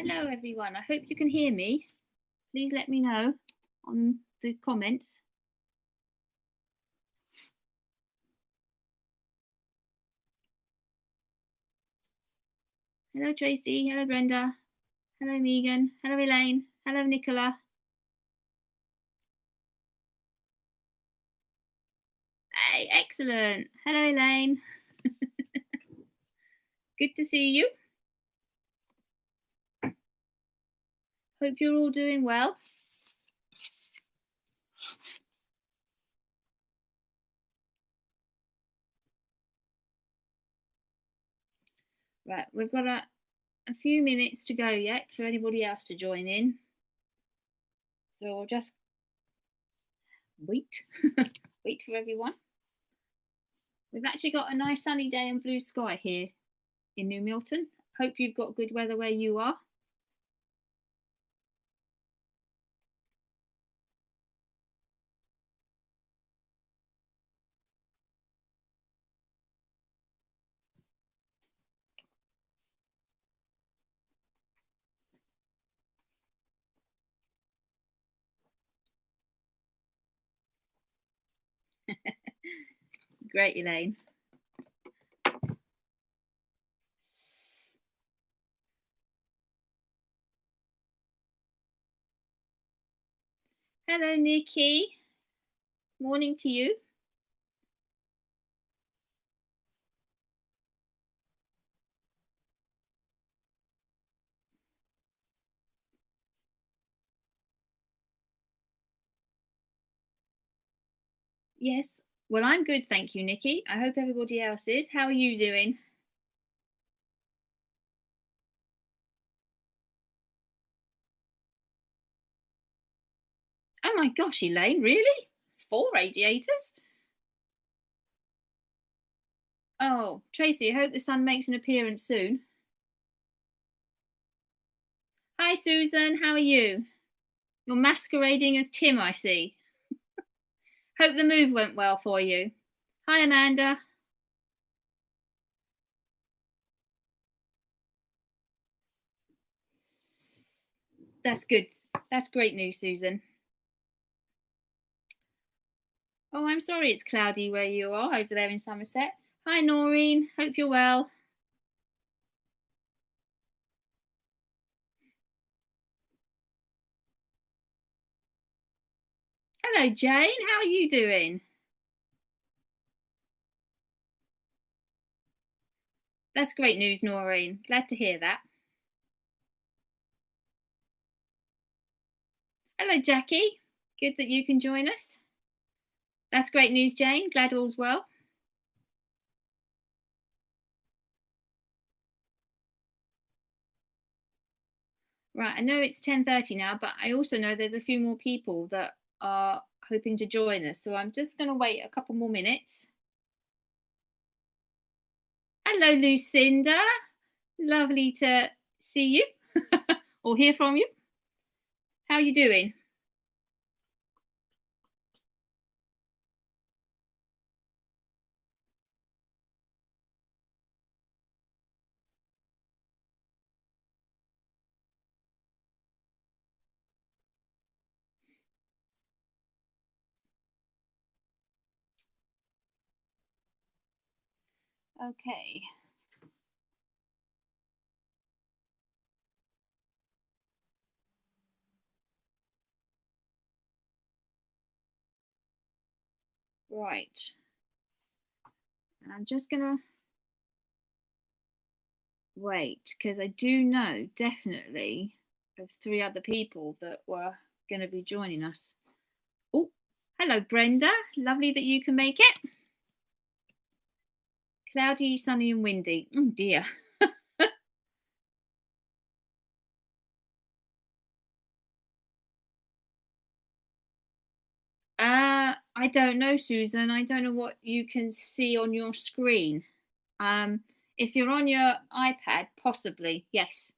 Hello everyone, I hope you can hear me. Please let me know on the comments. Hello Tracy, hello Brenda, hello Megan, hello Elaine, hello Nicola. Hey, excellent. Hello Elaine. Good to see you. Hope you're all doing well. Right, we've got a few minutes to go yet for anybody else to join in. So I'll just wait, wait for everyone. We've actually got a nice sunny day and blue sky here in New Milton. Hope you've got good weather where you are. Great, Elaine. Hello, Nikki. Morning to you. Yes. Well, I'm good, thank you, Nikki. I hope everybody else is. How are you doing? Oh my gosh, Elaine, really? 4 radiators? Oh, Tracy, I hope the sun makes an appearance soon. Hi, Susan, how are you? You're masquerading as Tim, I see. Hope the move went well for you. Hi, Amanda. That's good. That's great news, Susan. Oh, I'm sorry it's cloudy where you are over there in Somerset. Hi, Noreen. Hope you're well. Hello, Jane. How are you doing? That's great news, Noreen. Glad to hear that. Hello, Jackie. Good that you can join us. That's great news, Jane. Glad all's well. Right, I know it's 10:30 now, but I also know there's a few more people that are hoping to join us. So I'm just going to wait a couple more minutes. Hello, Lucinda. Lovely to see you or hear from you. How are you doing? Okay. Right. I'm just going to wait because I do know definitely of 3 other people that were going to be joining us. Oh, hello, Brenda. Lovely that you can make it. Cloudy, sunny, and windy. Oh dear. I don't know, Susan. I don't know what you can see on your screen. If you're on your iPad, possibly, yes.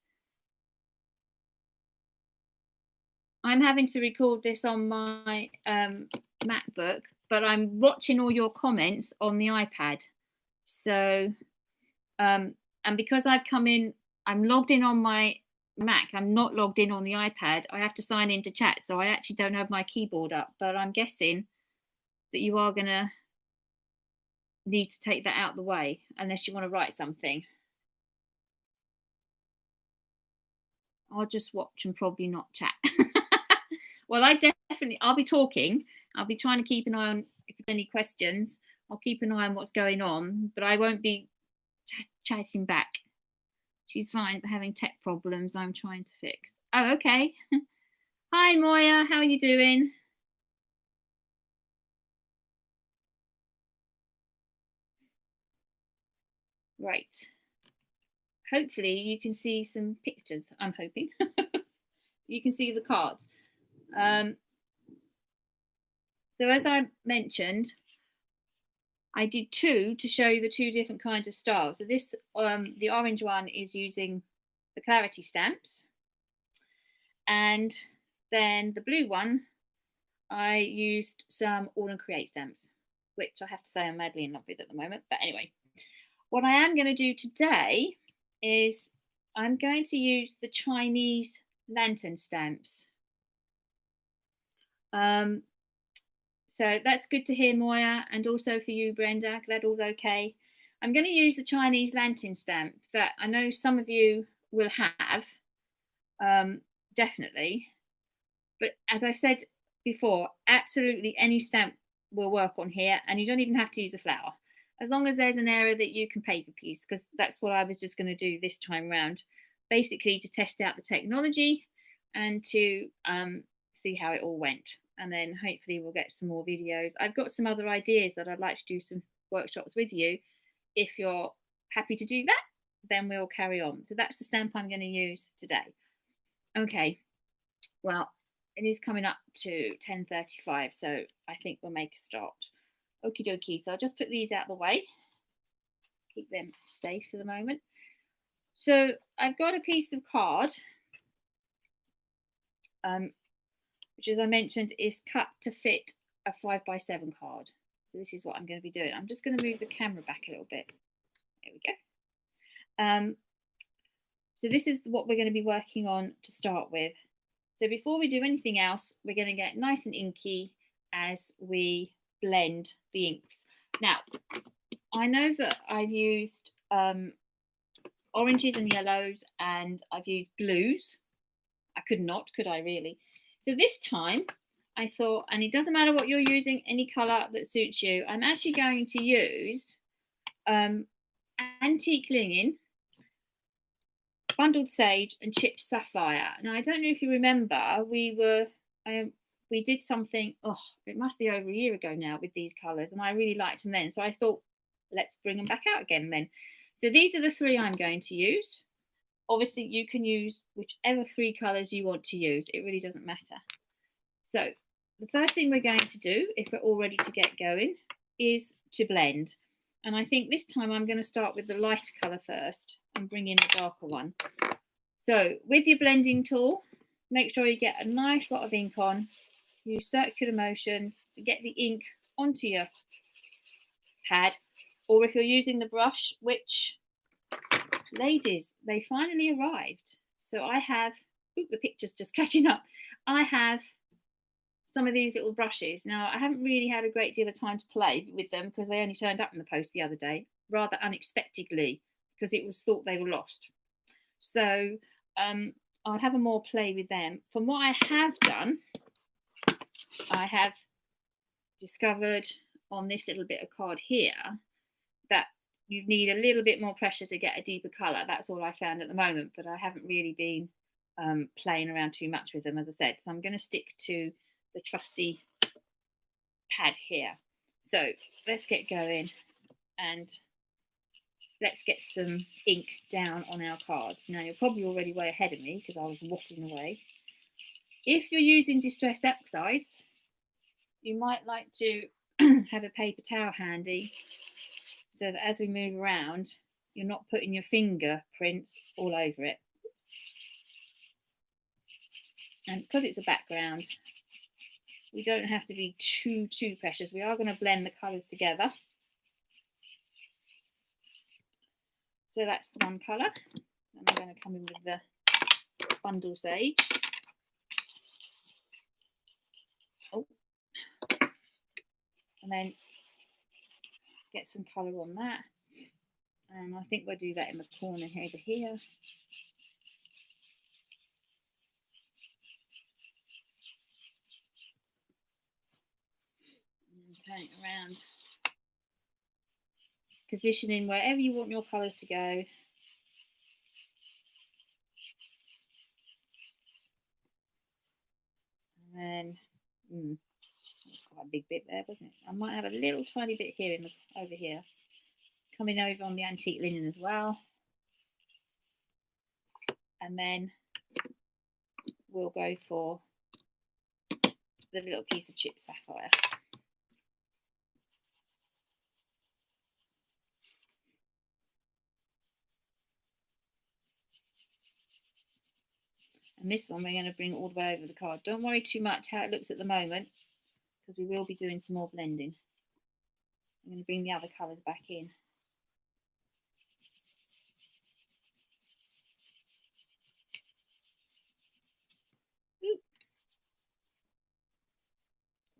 I'm having to record this on my MacBook, but I'm watching all your comments on the iPad. So, and because I've come in, I'm logged in on my Mac, I'm not logged in on the iPad. I have to sign into chat, so I actually don't have my keyboard up, but I'm guessing that you are going to need to take that out of the way unless you want to write something. I'll just watch and probably not chat. Well, I'll be talking. I'll be trying to keep an eye on if there's any questions. I'll keep an eye on what's going on, but I won't be chatting back. She's fine, but having tech problems I'm trying to fix. Oh, okay. Hi, Moya. How are you doing? Right. Hopefully you can see some pictures. I'm hoping. You can see the cards. So as I mentioned, I did two to show you the two different kinds of styles. So this, the orange one is using the clarity stamps. And then the blue one, I used some All and Create stamps, which I have to say I'm madly in love with at the moment. But anyway, what I am going to do today is I'm going to use the Chinese lantern stamps. So that's good to hear, Moya, and also for you, Brenda. Glad all's okay. I'm going to use the Chinese lantern stamp that I know some of you will have, definitely. But as I've said before, absolutely any stamp will work on here, and you don't even have to use a flower. As long as there's an area that you can paper piece, because that's what I was just going to do this time round, basically to test out the technology and to see how it all went. And then hopefully we'll get some more videos. I've got some other ideas that I'd like to do some workshops with you. If you're happy to do that, then we'll carry on. So that's the stamp I'm going to use today. Okay, well, it is coming up to 10:35, so I think we'll make a start. Okie dokie, so I'll just put these out of the way. Keep them safe for the moment. So I've got a piece of card, which, as I mentioned, is cut to fit a 5x7 card. So this is what I'm going to be doing. I'm just going to move the camera back a little bit. There we go. So this is what we're going to be working on to start with. So before we do anything else, we're going to get nice and inky as we blend the inks. Now, I know that I've used oranges and yellows, and I've used blues. I could not, could I really? So this time I thought, and it doesn't matter what you're using, any colour that suits you, I'm actually going to use Antique Linen, Bundled Sage and Chipped Sapphire. Now, I don't know if you remember, we did something, it must be over a year ago now with these colours, and I really liked them then. So I thought, let's bring them back out again then. So these are the three I'm going to use. Obviously, you can use whichever three colours you want to use. It really doesn't matter. So the first thing we're going to do, if we're all ready to get going, is to blend. And I think this time I'm going to start with the lighter colour first and bring in the darker one. So with your blending tool, make sure you get a nice lot of ink on. Use circular motions to get the ink onto your pad. Or if you're using the brush, which, ladies, they finally arrived. So I have, the picture's just catching up. I have some of these little brushes. Now, I haven't really had a great deal of time to play with them because they only turned up in the post the other day, rather unexpectedly, because it was thought they were lost. So I'll have a more play with them. From what I have done, I have discovered on this little bit of card here that you need a little bit more pressure to get a deeper colour. That's all I found at the moment, but I haven't really been playing around too much with them, as I said. So I'm going to stick to the trusty pad here. So let's get going and let's get some ink down on our cards. Now, you're probably already way ahead of me because I was waffling away. If you're using Distress Oxides, you might like to have a paper towel handy so that as we move around, you're not putting your fingerprints all over it. And because it's a background, we don't have to be too precious. We are going to blend the colours together. So that's one colour. And I'm going to come in with the bundle sage. Oh, and then get some colour on that. And I think we'll do that in the corner over here. And turn it around. Positioning wherever you want your colours to go. And then, that's quite a big bit there, wasn't it? I might have a little tiny bit here over here. Coming over on the antique linen as well. And then we'll go for the little piece of chipped sapphire. And this one we're going to bring all the way over the card. Don't worry too much how it looks at the moment, because we will be doing some more blending. I'm going to bring the other colours back in. Ooh.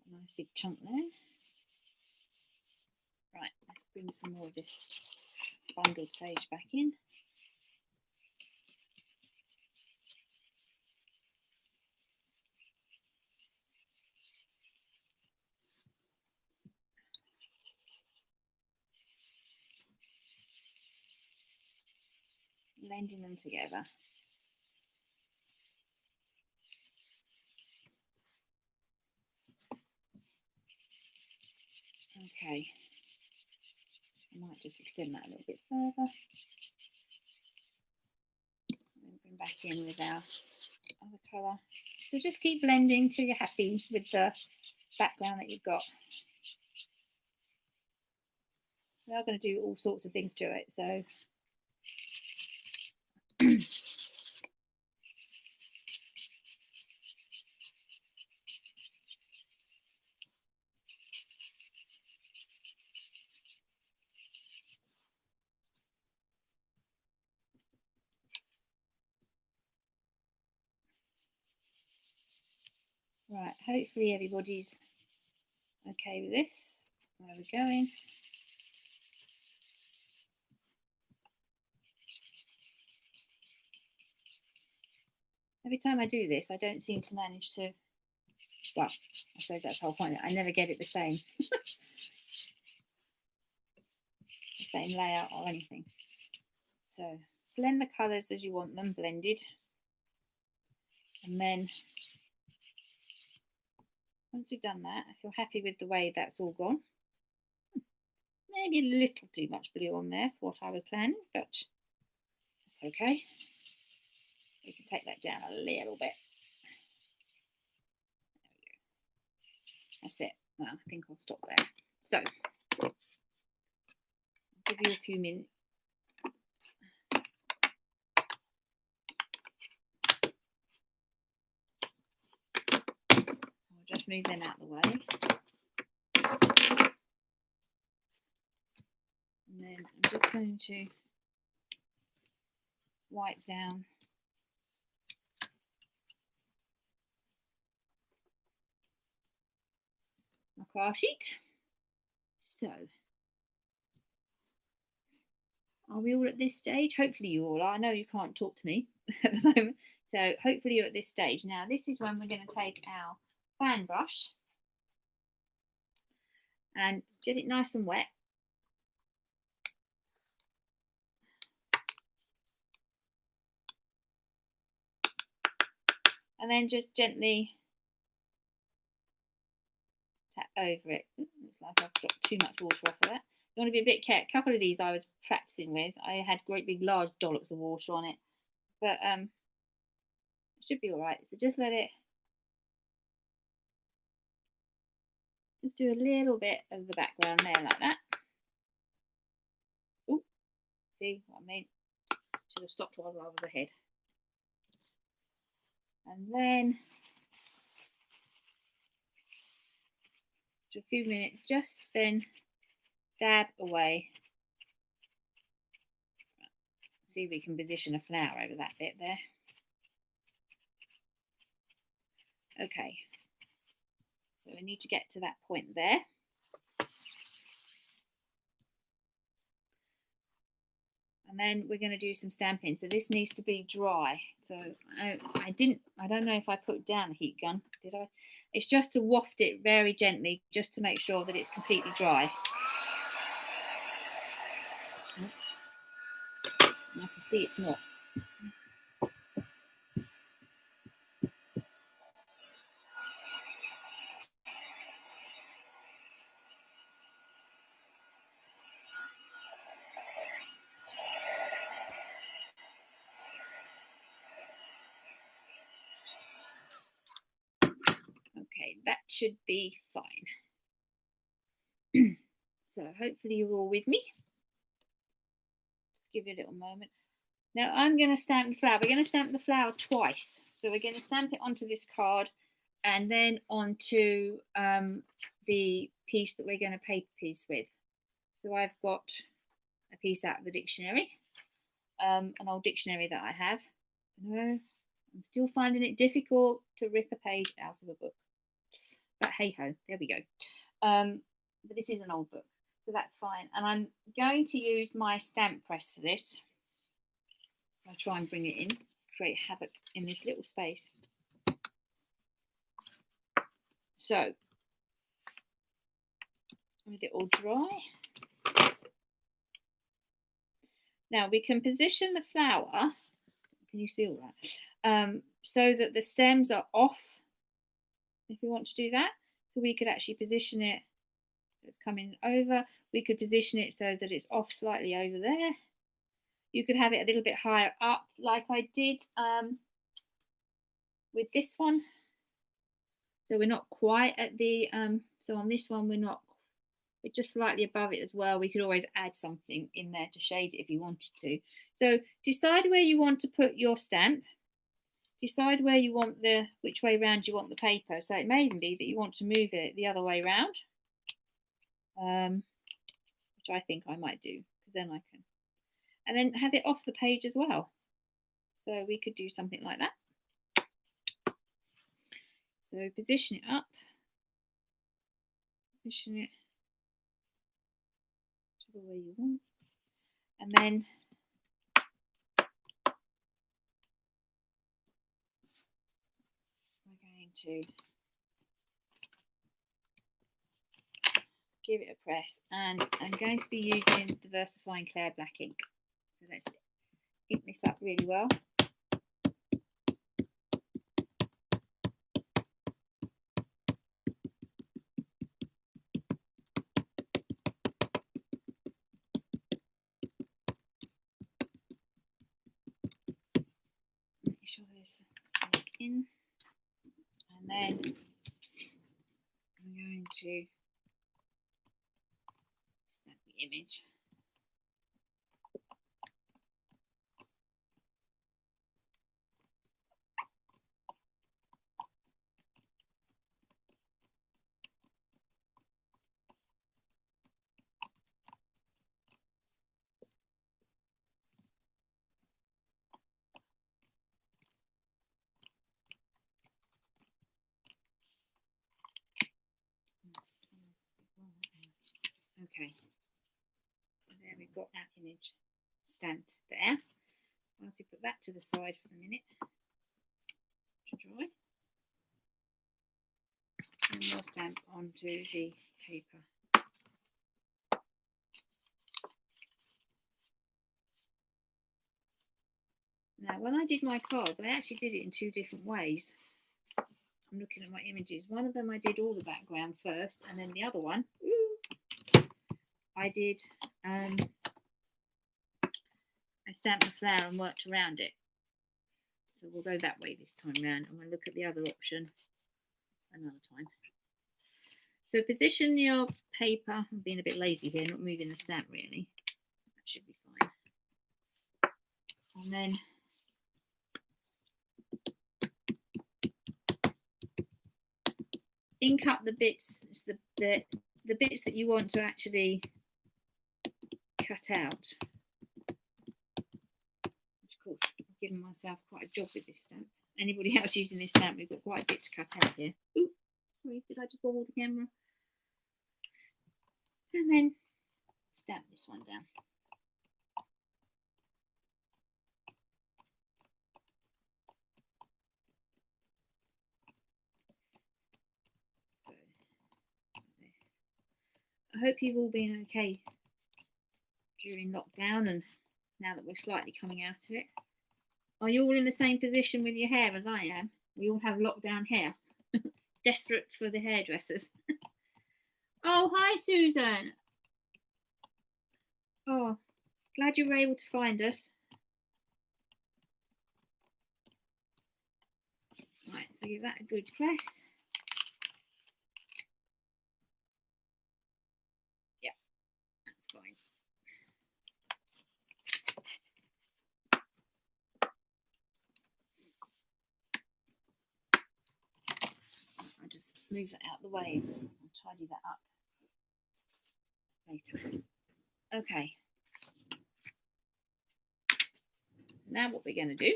Got a nice big chunk there. Right, let's bring some more of this bundled sage back in. Blending them together. Okay, I might just extend that a little bit further. And bring back in with our other colour. So just keep blending till you're happy with the background that you've got. We are going to do all sorts of things to it, so right, hopefully everybody's okay with this. Where are we going? Every time I do this, I don't seem to manage to, well, I suppose that's the whole point. I never get it the same. The same layout or anything. So blend the colours as you want them blended. And then once we've done that, if you're happy with the way that's all gone, maybe a little too much blue on there for what I was planning, but that's okay. We can take that down a little bit. There we go. That's it. Well, I think I'll stop there. So, I'll give you a few minutes. I'll just move them out of the way. And then I'm just going to wipe down my craft sheet. So, are we all at this stage? Hopefully you all are. I know you can't talk to me at the moment. So hopefully you're at this stage. Now this is when we're going to take our fan brush and get it nice and wet. And then just gently tap over it. Looks like I've dropped too much water off of that. You want to be a bit careful. A couple of these I was practicing with. I had great big large dollops of water on it. But it should be all right. So just let it, just do a little bit of the background there like that. Ooh, see what I mean? Should have stopped while I was ahead. And then for a few minutes, just then dab away. See if we can position a flower over that bit there. Okay, so we need to get to that point there. And then we're going to do some stamping. So this needs to be dry. So I don't know if I put down the heat gun, did I? It's just to waft it very gently, just to make sure that it's completely dry. I can see it's not. Okay, that should be fine. So hopefully you're all with me. Just give it a little moment. Now I'm going to stamp the flower. We're going to stamp the flower twice. So we're going to stamp it onto this card and then onto the piece that we're going to paper piece with. So I've got a piece out of the dictionary, an old dictionary that I have. No, I'm still finding it difficult to rip a page out of a book. But hey ho, there we go. But this is an old book, so that's fine. And I'm going to use my stamp press for this. I'll try and bring it in, create havoc in this little space. So, with it all dry. Now we can position the flower, can you see all that? So that the stems are off, if we want to do that. So we could actually position it, it's coming over. We could position it so that it's off slightly over there. You could have it a little bit higher up, like I did with this one. So we're not quite at the, so on this one we're just slightly above it as well. We could always add something in there to shade it if you wanted to. So decide where you want to put your stamp. Decide where you want which way round you want the paper. So it may even be that you want to move it the other way round, which I think I might do, because then I can. And then have it off the page as well. So we could do something like that. So position it up. Position it to the way you want. And then we're going to give it a press, and I'm going to be using the VersaFine Clair Black ink. So let's ink this up really well. Make sure there's some in, and then I'm going to stamp the image. Okay, so there we've got that image stamped there. Once we put that to the side for a minute to dry, and we'll stamp onto the paper. Now, when I did my cards, I actually did it in two different ways. I'm looking at my images. One of them I did all the background first, and then the other one, I did, I stamped the flower and worked around it. So we'll go that way this time round, and we'll look at the other option another time. So position your paper. I'm being a bit lazy here, not moving the stamp really. That should be fine. And then ink up the bits, it's the bits that you want to actually cut out. Of course, I've given myself quite a job with this stamp. anybody else using this stamp, we've got quite a bit to cut out here. Ooh, sorry, did I just wobble the camera? And then stamp this one down. I hope you've all been okay during lockdown and now that we're slightly coming out of it. Are you all in the same position with your hair as I am? We all have lockdown hair. Desperate for the hairdressers. Oh, hi, Susan. Oh, glad you were able to find us. Right, so give that a good press. Yeah, that's fine. I'll just move that out of the way and tidy that up later. Okay. So now what we're going to do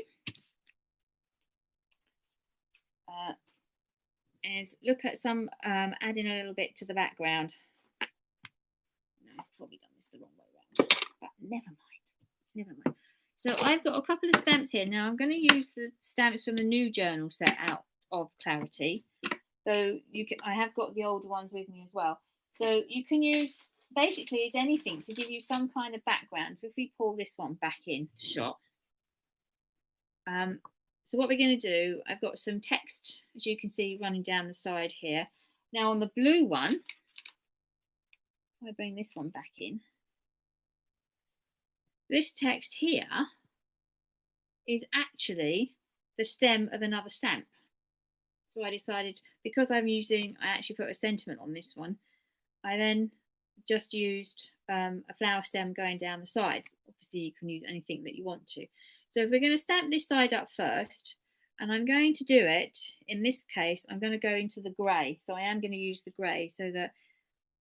is look at some adding a little bit to the background. No, I've probably done this the wrong way around, but never mind. So I've got a couple of stamps here. Now I'm going to use the stamps from the new journal set out of Clarity. So I have got the older ones with me as well. So you can use, basically, is anything to give you some kind of background. So if we pull this one back into shot. So what we're going to do, I've got some text, as you can see, running down the side here. Now on the blue one, if I bring this one back in, this text here is actually the stem of another stamp. So I decided, because I actually put a sentiment on this one, I then just used a flower stem going down the side. Obviously, you can use anything that you want to. So if we're going to stamp this side up first, and I'm going to do it, in this case, I'm going to go into the grey. So I am going to use the grey so that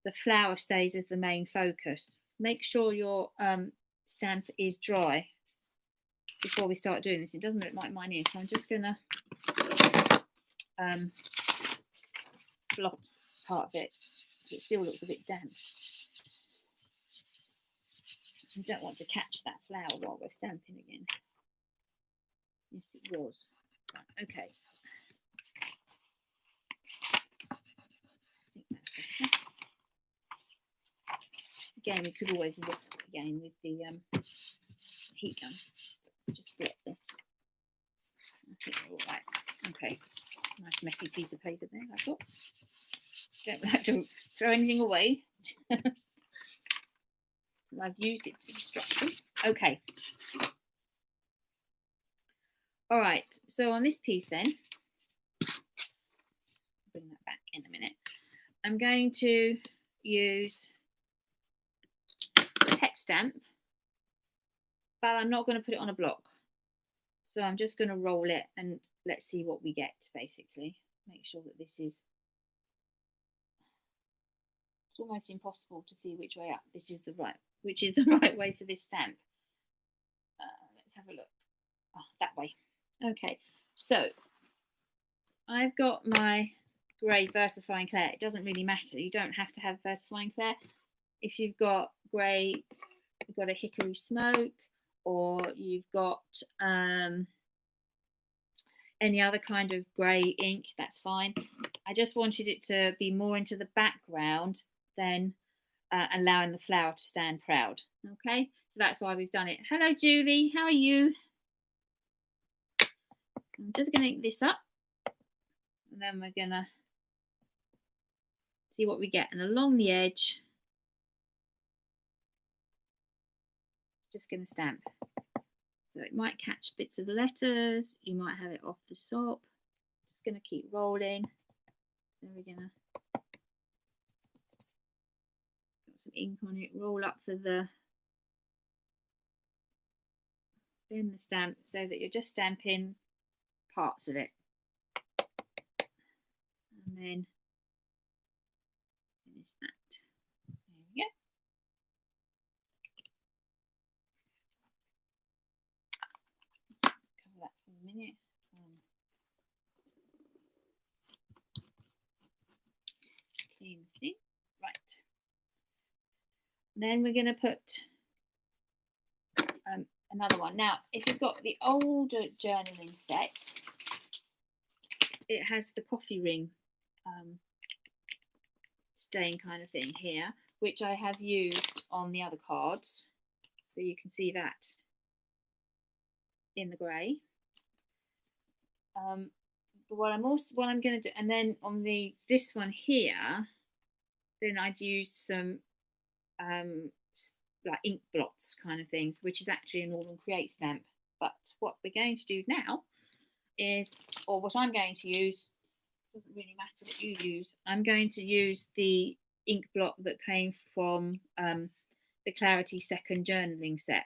the flower stays as the main focus. Make sure your stamp is dry before we start doing this. It doesn't look like mine is, so I'm just going to blot part of it. It still looks a bit damp. I don't want to catch that flower while we're stamping again. Yes, it was. Right, okay. I think that's better. Again, we could always waft it again with the heat gun. Let's just blot this. I think we're all right. Okay. Nice messy piece of paper there, I've got. Don't like to throw anything away. So I've used it to destruction. Okay. All right, so on this piece then, bring that back in a minute, I'm going to use a text stamp, but I'm not going to put it on a block. So I'm just going to roll it and let's see what we get, basically. Make sure that this is, it's almost impossible to see which way up. This is the right, which is the right way for this stamp. Let's have a look. Oh, that way. Okay, so I've got my grey VersaFine Clair. It doesn't really matter. You don't have to have VersaFine Clair. If you've got grey, you've got a Hickory Smoke, or you've got any other kind of grey ink, that's fine. I just wanted it to be more into the background than allowing the flower to stand proud. Okay, so that's why we've done it. Hello, Julie. How are you? I'm just going to ink this up, and then we're going to see what we get. And along the edge, just going to stamp. So it might catch bits of the letters. You might have it off the top. Just going to keep rolling. So we're going to put some ink on it. Roll up for the bend the stamp so that you're just stamping parts of it, and then finish that. There we go. Cover that for a minute. in the thing. Right. Then we're going to put another one. Now, if you've got the older journaling set, it has the coffee ring stain kind of thing here, which I have used on the other cards. So you can see that in the grey. But what I'm going to do, and then on this one here, then I'd use some like ink blots kind of things, which is actually a Northern Create stamp. But what we're going to do now is, or what I'm going to use, doesn't really matter what you use, I'm going to use the ink blot that came from the Clarity second journaling set,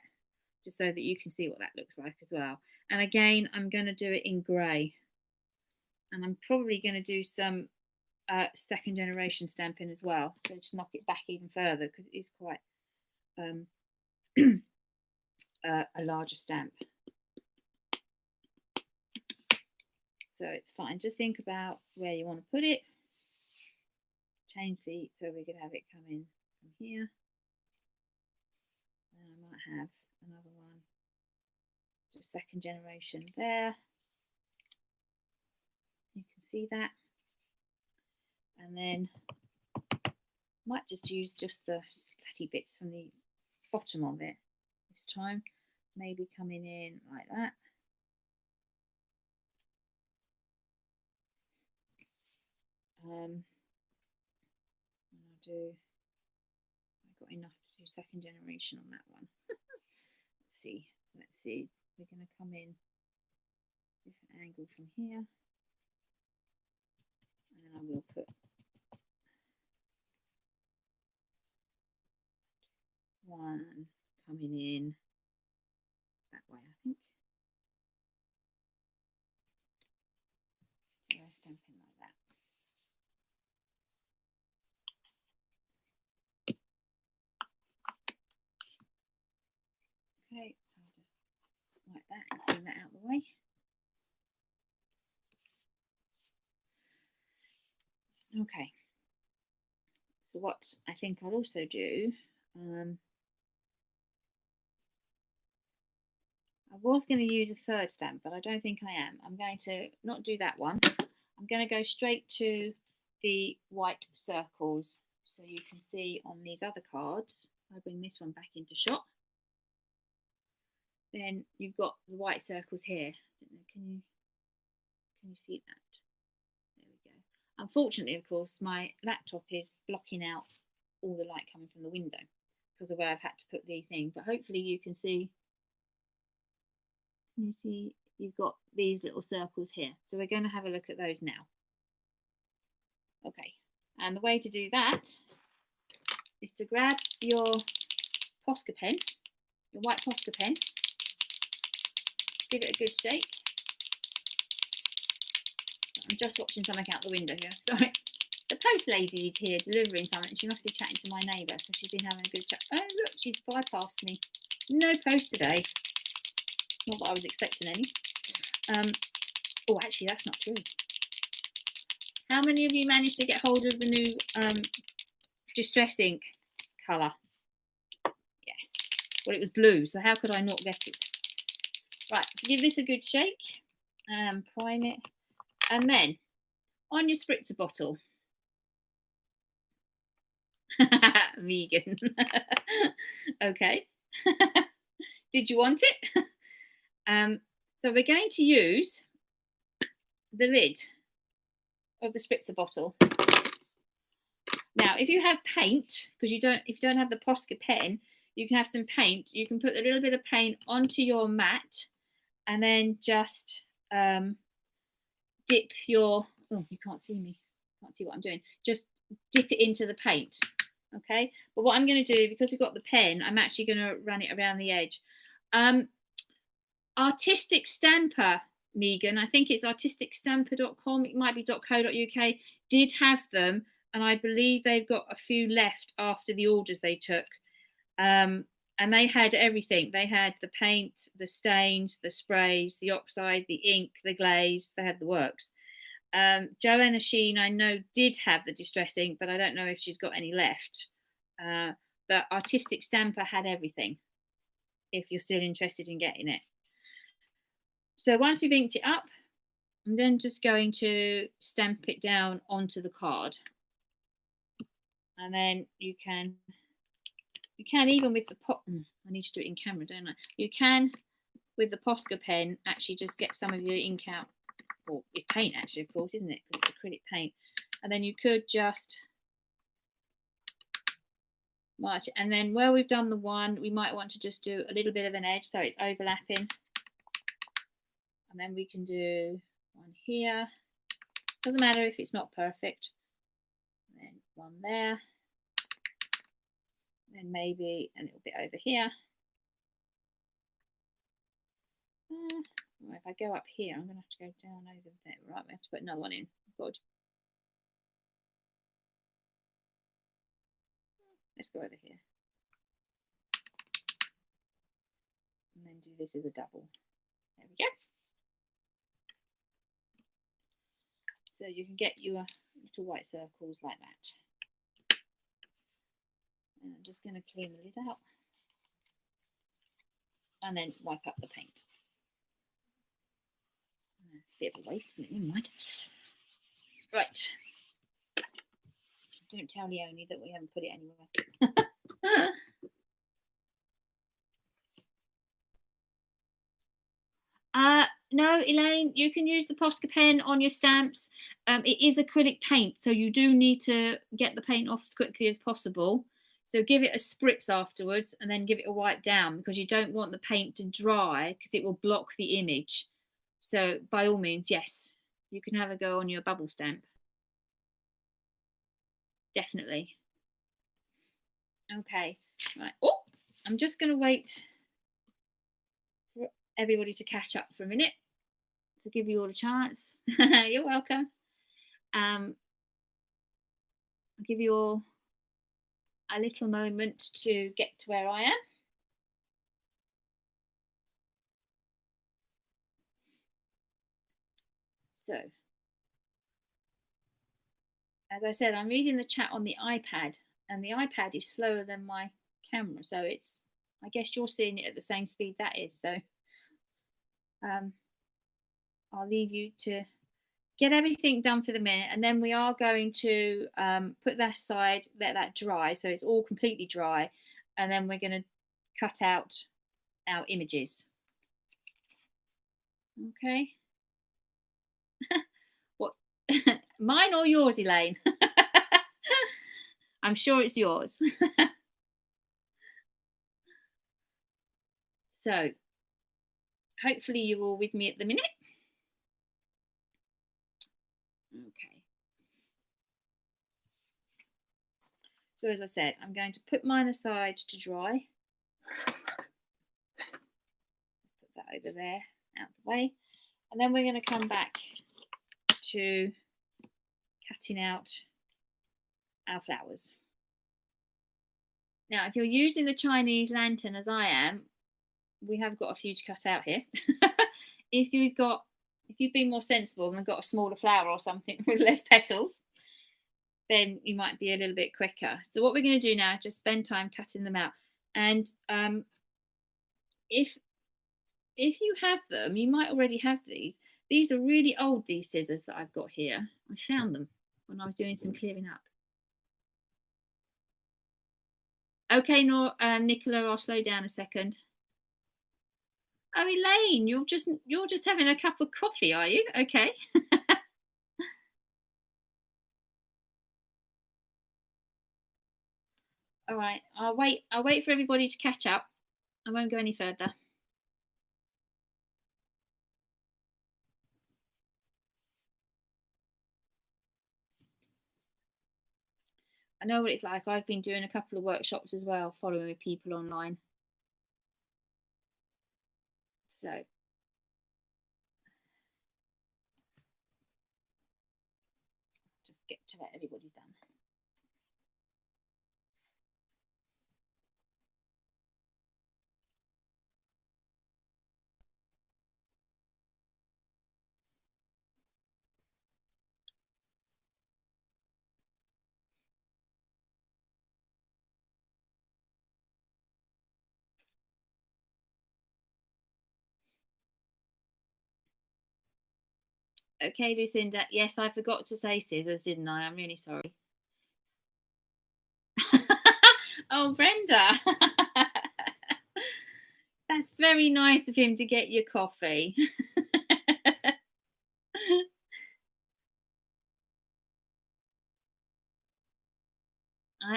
just so that you can see what that looks like as well. And again, I'm going to do it in grey, and I'm probably going to do some second generation stamping as well, so to knock it back even further, because it is quite a larger stamp. So it's fine. Just think about where you want to put it. Change the, so we're going to have it come in from here. And I might have another one, just second generation there. You can see that. And then I might just use just the splatty bits from the bottom of it this time. Maybe coming in like that. I got enough to do second generation on that one. Let's see. We're going to come in different angle from here, and then I will put one coming in that way, I think. So I stamp in like that. Okay, so I'll just like that and clean that out of the way. Okay, so what I think I'll also do, I was going to use a third stamp, but I don't think I am. I'm going to not do that one. I'm going to go straight to the white circles. So you can see on these other cards, I bring this one back into shot. Then you've got the white circles here. Can you see that? There we go. Unfortunately, of course, my laptop is blocking out all the light coming from the window because of where I've had to put the thing. But hopefully you can see. Can you see you've got these little circles here? So we're going to have a look at those now. Okay, and the way to do that is to grab your Posca pen, your white Posca pen, give it a good shake. I'm just watching something out the window here, sorry. The post lady is here delivering something. She must be chatting to my neighbour because she's been having a good chat. Oh look, she's bypassed me. No post today. Not that I was expecting any. Oh, actually, that's not true. How many of you managed to get hold of the new Distress Ink colour? Yes. Well, it was blue, so how could I not get it? Right, so give this a good shake and prime it. And then on your spritzer bottle. Vegan. Okay. Did you want it? So we're going to use the lid of the spritzer bottle. Now, if you have paint, because if you don't have the Posca pen, you can have some paint. You can put a little bit of paint onto your mat, and then just dip your. Oh, you can't see me. Can't see what I'm doing. Just dip it into the paint. Okay. But what I'm going to do, because we've got the pen, I'm actually going to run it around the edge. Artistic Stamper, Megan, I think it's artisticstamper.com, it might be .co.uk, did have them, and I believe they've got a few left after the orders they took. And they had everything. They had the paint, the stains, the sprays, the oxide, the ink, the glaze. They had the works. Joanna Sheen, I know, did have the distress ink, but I don't know if she's got any left. But Artistic Stamper had everything, if you're still interested in getting it. So once we've inked it up, I'm then just going to stamp it down onto the card. And then you can even with the I need to do it in camera, don't I? You can, with the Posca pen, actually just get some of your ink out. Well, it's paint actually, of course, isn't it? Because it's acrylic paint. And then you could just march. And then where we've done the one, we might want to just do a little bit of an edge so it's overlapping. And then we can do one here. Doesn't matter if it's not perfect. And then one there. And then maybe a little bit over here. If I go up here, I'm going to have to go down over there. Right, we have to put another one in. Good. Let's go over here. And then do this as a double. There we go. So you can get your little white circles like that. And I'm just going to clean the lid out. And then wipe up the paint. It's a bit of a waste, isn't it? Never mind. Right. Don't tell Leonie that we haven't put it anywhere. No, Elaine, you can use the Posca pen on your stamps. It is acrylic paint, so you do need to get the paint off as quickly as possible. So give it a spritz afterwards and then give it a wipe down, because you don't want the paint to dry because it will block the image. So by all means, yes, you can have a go on your bubble stamp. Definitely. Okay, right. Oh, I'm just going to wait for everybody to catch up for a minute to give you all a chance. You're welcome. I'll give you all a little moment to get to where I am. So, as I said, I'm reading the chat on the iPad, and the iPad is slower than my camera, so it's, I guess you're seeing it at the same speed that is. So I'll leave you to get everything done for the minute, and then we are going to put that aside, let that dry so it's all completely dry, and then we're going to cut out our images. Okay. What? Mine or yours, Elaine? I'm sure it's yours. So hopefully you're all with me at the minute. Okay. So as I said, I'm going to put mine aside to dry. Put that over there, out the way. And then we're going to come back to cutting out our flowers. Now, if you're using the Chinese lantern as I am, we have got a few to cut out here. If you've been more sensible and got a smaller flower or something with less petals, then you might be a little bit quicker. So what we're going to do now is just spend time cutting them out. And if you have them, you might already have these. These are really old, these scissors that I've got here. I found them when I was doing some clearing up. Okay, Nicola, I'll slow down a second. Oh, Elaine, you're just having a cup of coffee, are you? Okay. All right. I'll wait for everybody to catch up. I won't go any further. I know what it's like. I've been doing a couple of workshops as well, following with people online. So just get to where everybody's done. Okay, Lucinda. Yes, I forgot to say scissors, didn't I? I'm really sorry. Oh, Brenda. That's very nice of him to get you coffee.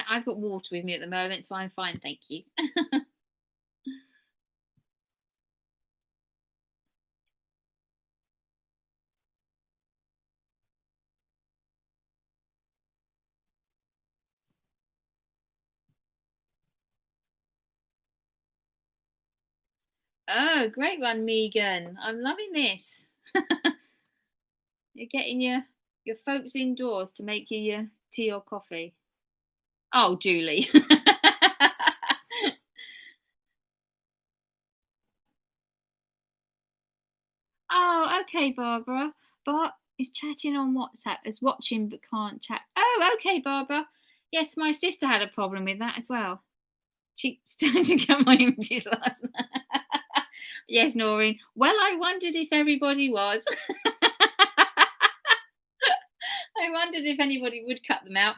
I've got water with me at the moment, so I'm fine, thank you. Oh, great one, Megan. I'm loving this. You're getting your folks indoors to make you your tea or coffee. Oh, Julie. Oh, okay, Barbara. Bart is chatting on WhatsApp as watching but can't chat. Oh, okay, Barbara. Yes, my sister had a problem with that as well. She started to get my images last night. Yes, Noreen. Well, I wondered if everybody was. I wondered if anybody would cut them out.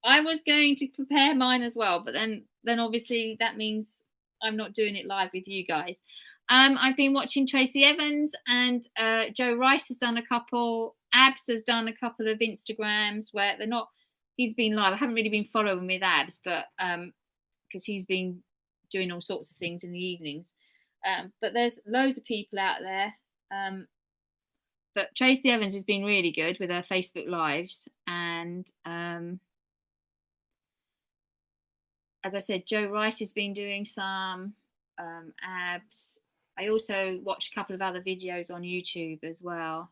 I was going to prepare mine as well, but then obviously that means I'm not doing it live with you guys. I've been watching Tracy Evans and Joe Rice has done a couple. Abs has done a couple of Instagrams where they're not. He's been live. I haven't really been following with Abs, but because he's been doing all sorts of things in the evenings. But there's loads of people out there. But Tracy Evans has been really good with her Facebook lives, and as I said, Joe Rice has been doing some abs. I also watched a couple of other videos on YouTube as well.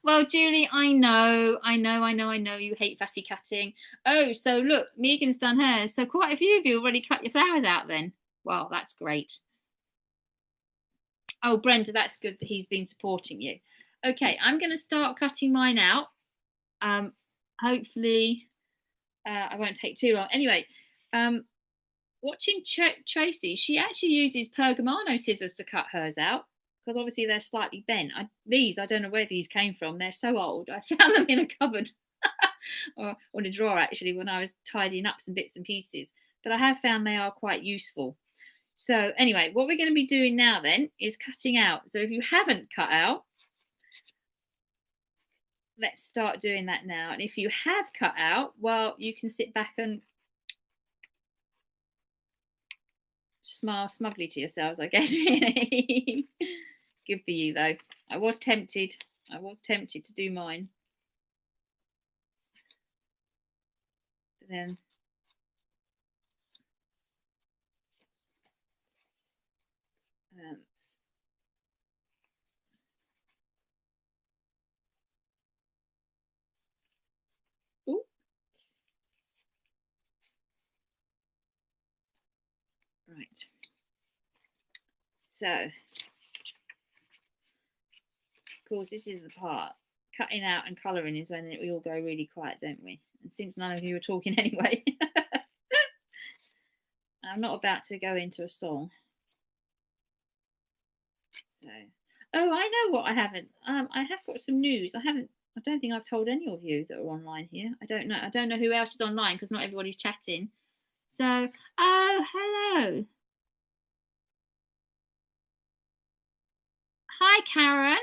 Well, Julie, I know you hate fussy cutting. Oh, so look, Megan's done hers. So quite a few of you already cut your flowers out then. Well, that's great. Oh, Brenda, that's good that he's been supporting you. Okay, I'm going to start cutting mine out. Hopefully, I won't take too long. Anyway, watching Tracy, she actually uses Pergamano scissors to cut hers out because obviously they're slightly bent. I don't know where these came from. They're so old. I found them in a cupboard or in a drawer actually when I was tidying up some bits and pieces. But I have found they are quite useful. So anyway, what we're going to be doing now then is cutting out. So if you haven't cut out, let's start doing that now. And if you have cut out, well, you can sit back and smile smugly to yourselves, I guess, really. Good for you, though. I was tempted to do mine. But then ooh, right. So, of course, this is the part. Cutting out and colouring is when we all go really quiet, don't we? And since none of you are talking anyway, I'm not about to go into a song. So, oh, I know what I haven't. I have got some news. I don't think I've told any of you that are online here. I don't know. I don't know who else is online because not everybody's chatting. So, oh, hello. Hi, Karen.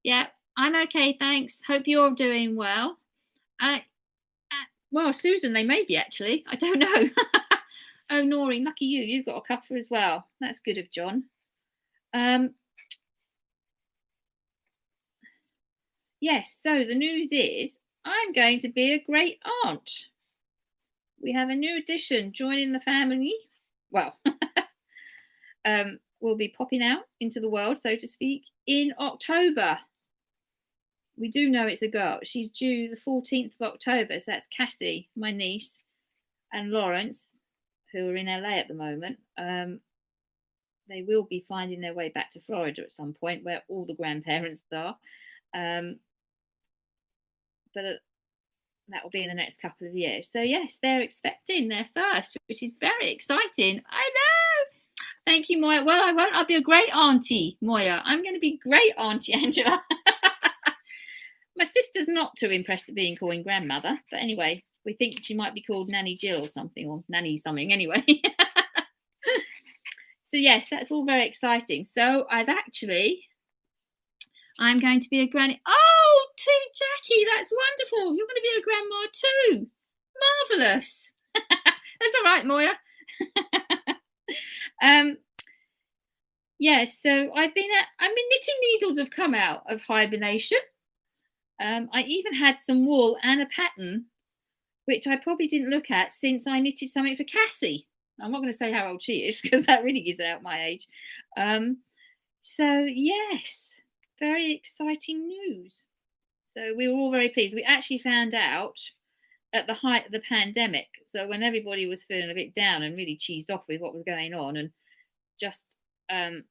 Yeah, I'm okay, thanks. Hope you're doing well. Well, Susan, they may be actually. I don't know. Oh, Noreen, lucky you. You've got a cuppa as well. That's good of John. Yes, so the news is I'm going to be a great aunt. We have a new addition joining the family. Well, will be popping out into the world, so to speak, in October. We do know it's a girl. She's due the 14th of October, so that's Cassie, my niece, and Lawrence, who are in LA at the moment. They will be finding their way back to Florida at some point, where all the grandparents are. But that will be in the next couple of years. So yes, they're expecting their first, which is very exciting. I know. Thank you, Moya. Well, I won't. I'll be a great auntie, Moya. I'm going to be great auntie Angela. My sister's not too impressed at being called grandmother, but anyway, we think she might be called Nanny Jill or something, or Nanny something. Anyway, so yes, that's all very exciting. So I'm going to be a granny. Oh, Jackie, that's wonderful. You're going to be a grandma too. Marvelous. That's all right, Moya. Yes, so knitting needles have come out of hibernation. I even had some wool and a pattern, which I probably didn't look at since I knitted something for Cassie. I'm not going to say how old she is because that really gives out my age. So yes, very exciting news. So we were all very pleased. We actually found out at the height of the pandemic, so when everybody was feeling a bit down and really cheesed off with what was going on, and just being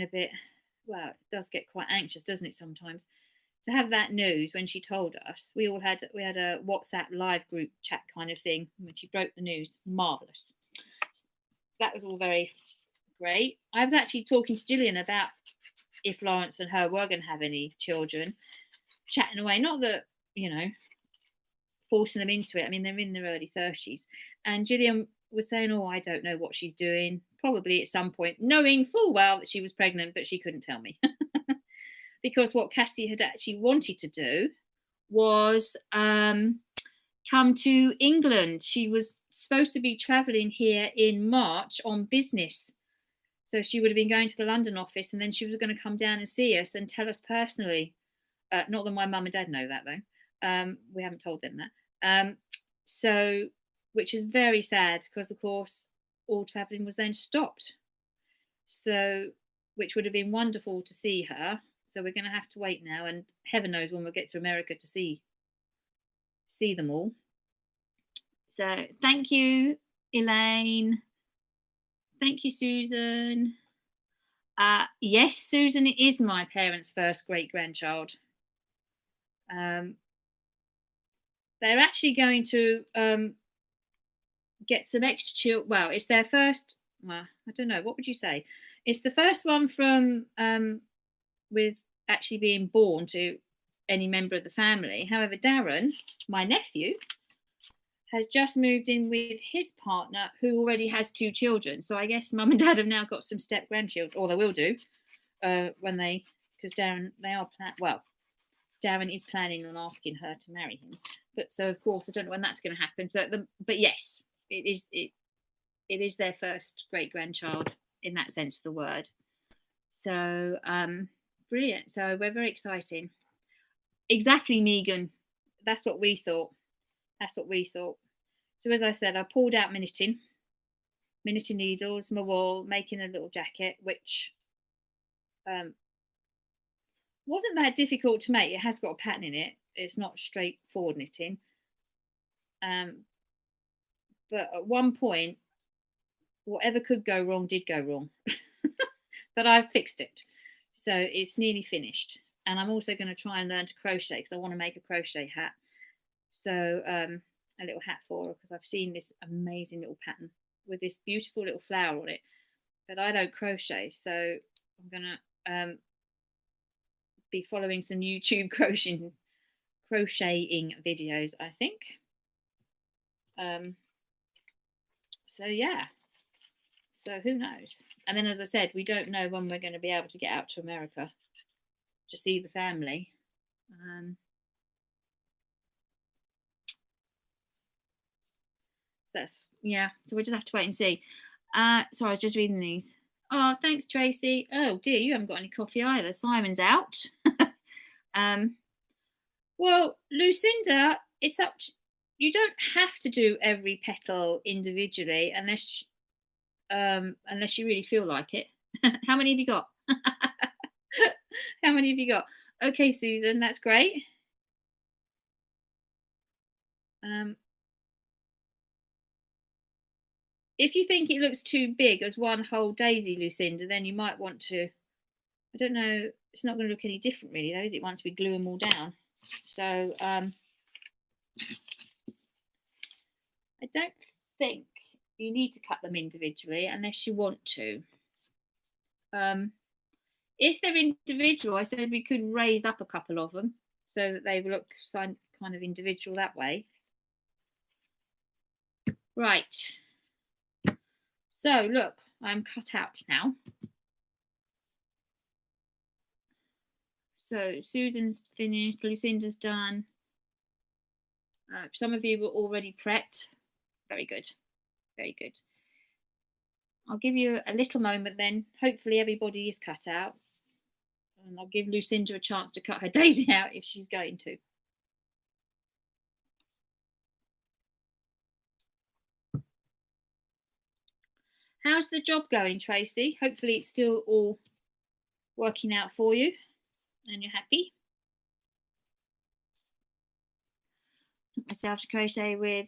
a bit, well, it does get quite anxious, doesn't it, sometimes? To have that news when she told us, we had a WhatsApp live group chat kind of thing when she broke the news. Marvelous. That was all very great. I was actually talking to Gillian about if Lawrence and her were going to have any children, chatting away. Not that, forcing them into it. I mean, they're in their early 30s. And Gillian was saying, I don't know what she's doing. Probably at some point, knowing full well that she was pregnant, but she couldn't tell me. Because what Cassie had actually wanted to do was come to England. She was supposed to be travelling here in March on business. So she would have been going to the London office, and then she was going to come down and see us and tell us personally. Not that my mum and dad know that, though. We haven't told them that. So, which is very sad because, of course, all travelling was then stopped. So, which would have been wonderful to see her. So we're going to have to wait now, and heaven knows when we'll get to America to see them all. So thank you, Elaine. Thank you, Susan. Yes, Susan is my parents' first great-grandchild. They're actually going to get some extra children. Well, it's their first. Well, I don't know. What would you say? It's the first one from with actually being born to any member of the family. However, Darren, my nephew, has just moved in with his partner who already has 2 children. So I guess mum and dad have now got some step grandchildren, or they will do because Darren, Darren is planning on asking her to marry him. But so of course I don't know when that's going to happen. But yes, it is their first great grandchild in that sense of the word. So brilliant. So we're very exciting. Exactly, Megan. That's what we thought. So as I said, I pulled out my knitting needles, my wool, making a little jacket, which wasn't that difficult to make. It has got a pattern in it. It's not straightforward knitting. But at one point, whatever could go wrong did go wrong. But I've fixed it. So it's nearly finished. And I'm also going to try and learn to crochet because I want to make a crochet hat. So a little hat for her because I've seen this amazing little pattern with this beautiful little flower on it. But I don't crochet. So I'm going to be following some YouTube crocheting videos, I think. So yeah. So who knows? And then, as I said, we don't know when we're going to be able to get out to America to see the family. So we'll just have to wait and see. Sorry, I was just reading these. Oh, thanks, Tracy. Oh dear, you haven't got any coffee either. Simon's out. Well, Lucinda, it's up to you. Don't have to do every petal individually unless you really feel like it. How many have you got? How many have you got? Okay, Susan, that's great. If you think it looks too big as one whole daisy, Lucinda, then you might want to, I don't know, it's not going to look any different really though, is it, once we glue them all down? So I don't think you need to cut them individually unless you want to. If they're individual, I suppose we could raise up a couple of them so that they look kind of individual that way. Right. So look, I'm cut out now. So Susan's finished, Lucinda's done. Some of you were already prepped. Very good. Very good. I'll give you a little moment then. Hopefully everybody is cut out. And I'll give Lucinda a chance to cut her daisy out if she's going to. How's the job going, Tracy? Hopefully it's still all working out for you and you're happy. Myself to crochet with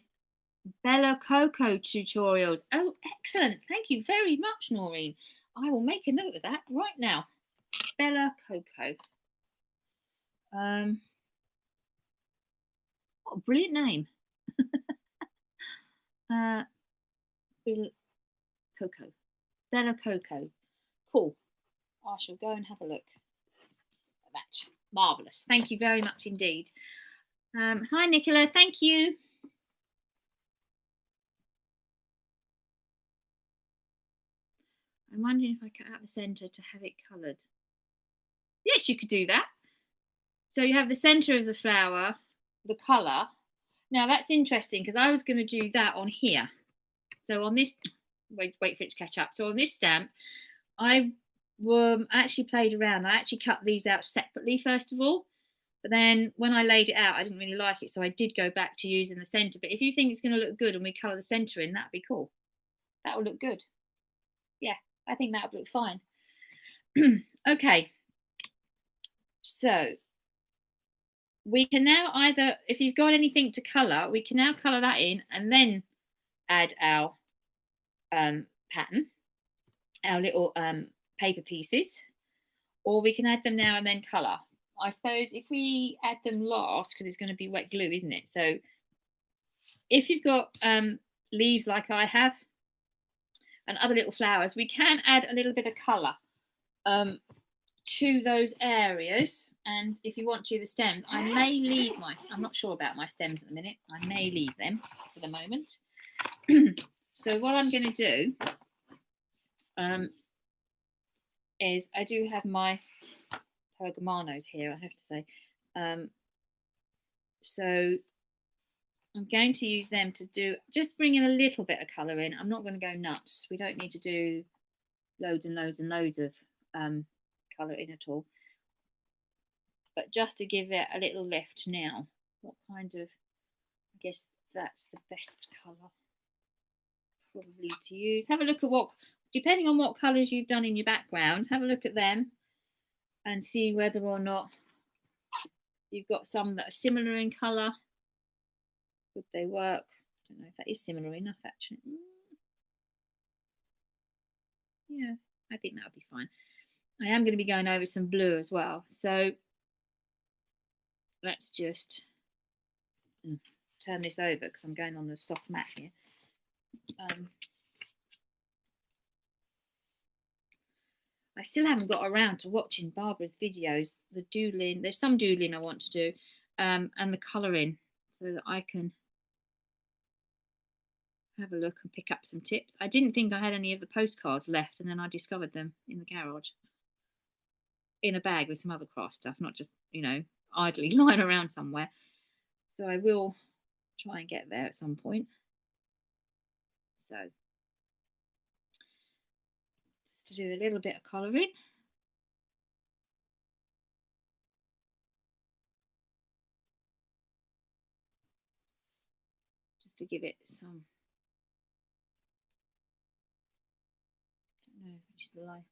Bella Coco tutorials. Oh, excellent. Thank you very much, Noreen. I will make a note of that right now. Bella Coco. What a brilliant name. Coco. Bella Coco. Cool. I shall go and have a look at that. Marvellous. Thank you very much indeed. Hi, Nicola. Thank you. I'm wondering if I cut out the centre to have it coloured. Yes, you could do that. So you have the centre of the flower, the colour. Now that's interesting because I was going to do that on here. So on this, wait for it to catch up. So on this stamp, I actually played around. I actually cut these out separately first of all. But then when I laid it out, I didn't really like it. So I did go back to using the centre. But if you think it's going to look good and we colour the centre in, that'd be cool. That will look good. Yeah, I think that would look fine. Okay. So we can now either, if you've got anything to colour, we can now colour that in and then add our pattern, our little paper pieces, or we can add them now and then colour. I suppose if we add them last, because it's going to be wet glue, isn't it? So if you've got leaves like I have and other little flowers, we can add a little bit of colour to those areas. And if you want to, the stems, I may leave I'm not sure about my stems at the minute. I may leave them for the moment. So what I'm going to do is I do have my Pergamanos here, I have to say. So I'm going to use them to just bring in a little bit of colour in. I'm not going to go nuts. We don't need to do loads and loads and loads of colour in at all. But just to give it a little lift now. What kind of, I guess that's the best colour probably to use. Have a look at what, depending on what colours you've done in your background, have a look at them and see whether or not you've got some that are similar in colour. Would they work? I don't know if that is similar enough actually. Yeah, I think that would be fine. I am going to be going over some blue as well. So let's just turn this over because I'm going on the soft mat here. I still haven't got around to watching Barbara's videos, the doodling. There's some doodling I want to do, and the colouring, so that I can have a look and pick up some tips. I didn't think I had any of the postcards left, and then I discovered them in the garage in a bag with some other craft stuff, not just, idly lying around somewhere. So I will try and get there at some point. So just to do a little bit of colouring. Just to give it some, I don't know, which is the light.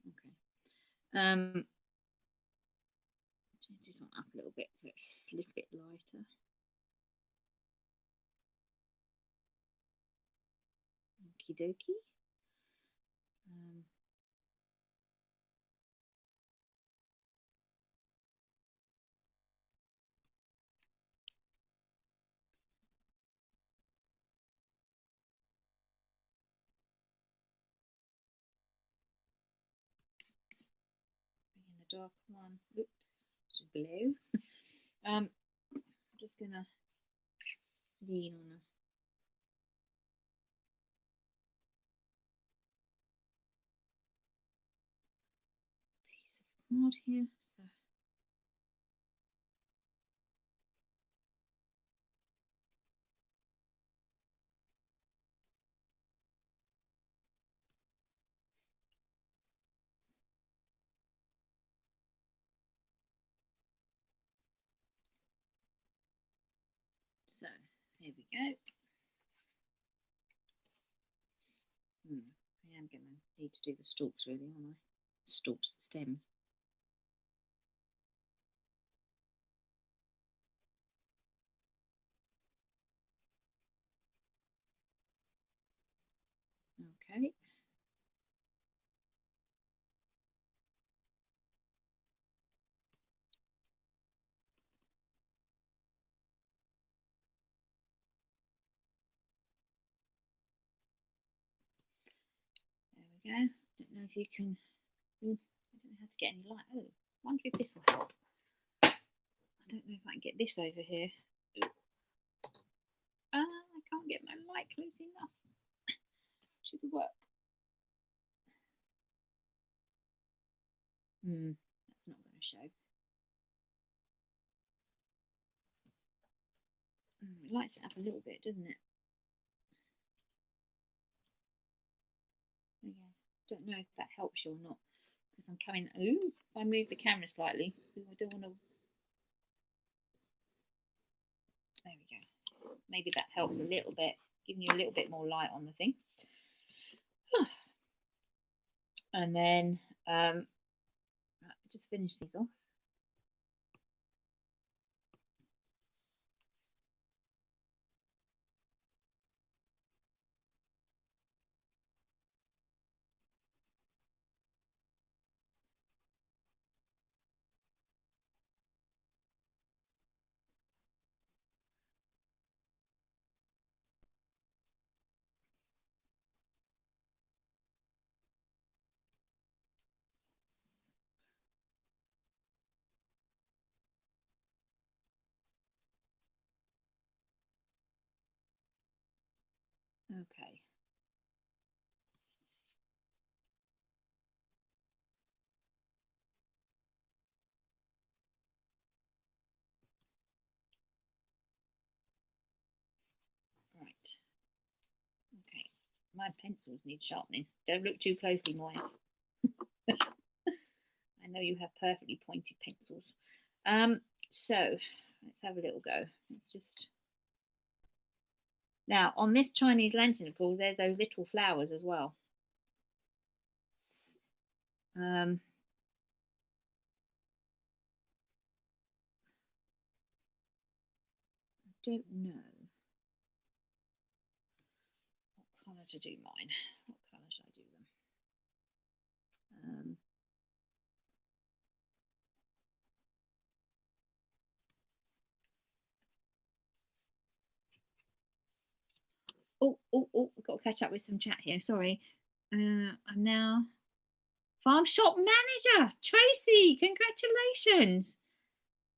Okay. Change this one up a little bit so it's a little bit lighter. Okie dokie. dark one. Oops, it's blue. I'm just gonna lean on a piece of card here. So here we go. I am going to need to do the stalks really, aren't I? Stalks, stems. Okay. There we go. Don't know if you can. I don't know how to get any light. Oh, I wonder if this will help. I don't know if I can get this over here. I can't get my light close enough to the work. That's not going to show. It lights it up a little bit, doesn't it? Okay. Don't know if that helps you or not, because I'm coming. Ooh, if I move the camera slightly, I don't want to. There we go. Maybe that helps a little bit, giving you a little bit more light on the thing. And then just finish these off. Okay. Right. Okay. My pencils need sharpening. Don't look too closely, Moya. I know you have perfectly pointed pencils. So let's have a little go. Let's just. Now, on this Chinese lantern, of course, there's those little flowers as well. I don't know what colour to do mine. What colour should I do them? Oh, I've got to catch up with some chat here. Sorry. I'm now farm shop manager. Tracy, congratulations.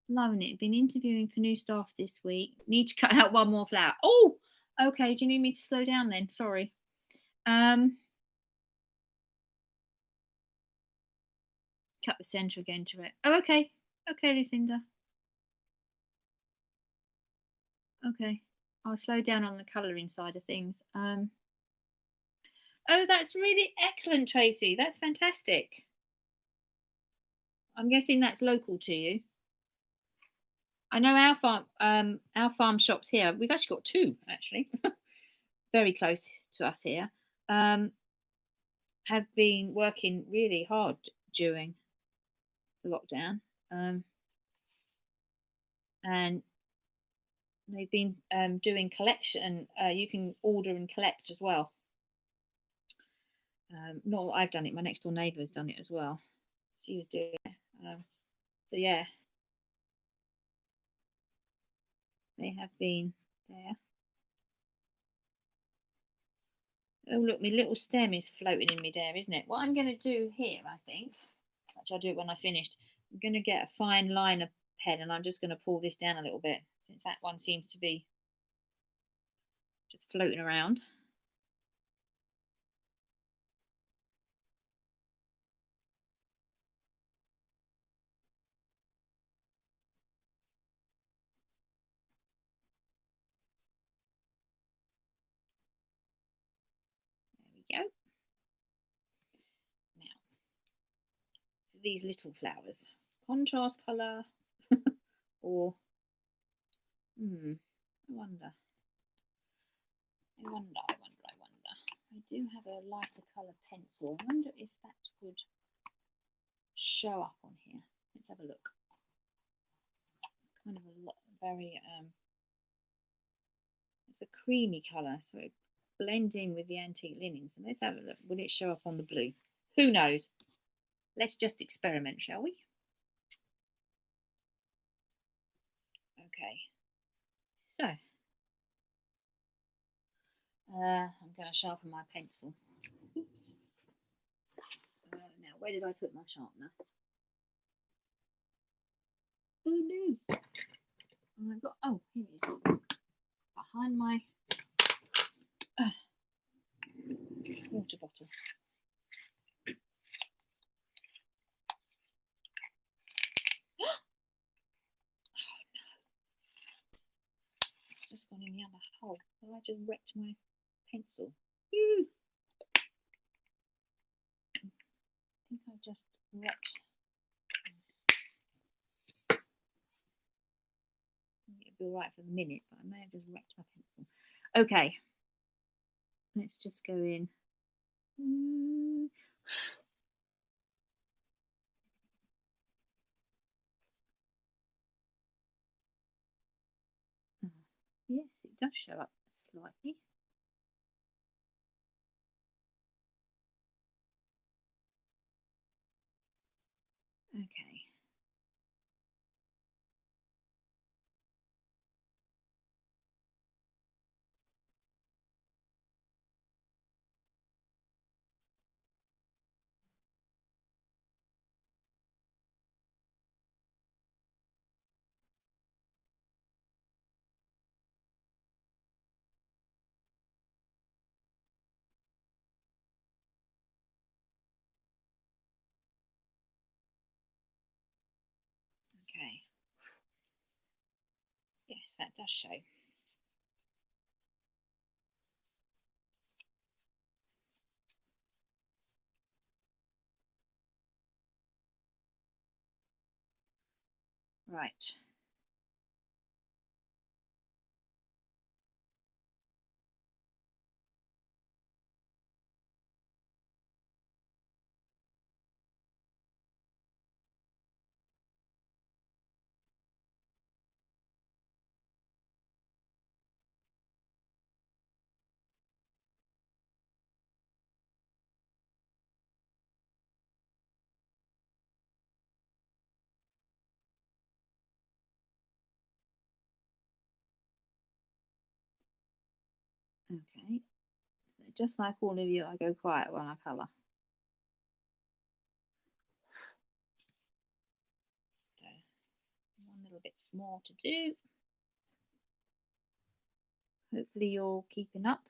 Loving it. Been interviewing for new staff this week. Need to cut out one more flower. Oh, okay. Do you need me to slow down then? Sorry. Cut the centre again to it. Oh, okay. Okay, Lucinda. Okay. I'll slow down on the colouring side of things. Oh, that's really excellent, Tracy. That's fantastic. I'm guessing that's local to you. I know our farm shops here. We've actually got two, actually, very close to us here. Have been working really hard during the lockdown, and they've been doing collection. You can order and collect as well. Not that I've done it. My next door neighbour has done it as well. She was doing it. So yeah, they have been there. Oh look, my little stem is floating in midair, isn't it? What I'm going to do here, I think, Actually, I'll do it when I finished. I'm going to get a fine liner pen and I'm just going to pull this down a little bit since that one seems to be just floating around. There we go. Now, for these little flowers, contrast colour or, I wonder. I do have a lighter colour pencil. I wonder if that would show up on here. Let's have a look. It's kind of it's a creamy colour, so it blends in with the antique linen. So let's have a look. Will it show up on the blue? Who knows? Let's just experiment, shall we? Okay. So I'm going to sharpen my pencil. Oops. Now, where did I put my sharpener? Oh no! Oh, here it is. Behind my water bottle. Oh no! It's just gone in the other hole. Well, I just wrecked my pencil. Woo! I think I just wrecked. It'll be alright for the minute, but I may have just wrecked my pencil. Okay. Let's just go in. Yes, it does show up slightly. Okay. Okay. Yes, that does show. Right. Okay. So just like all of you, I go quiet when I colour. So one little bit more to do. Hopefully you're keeping up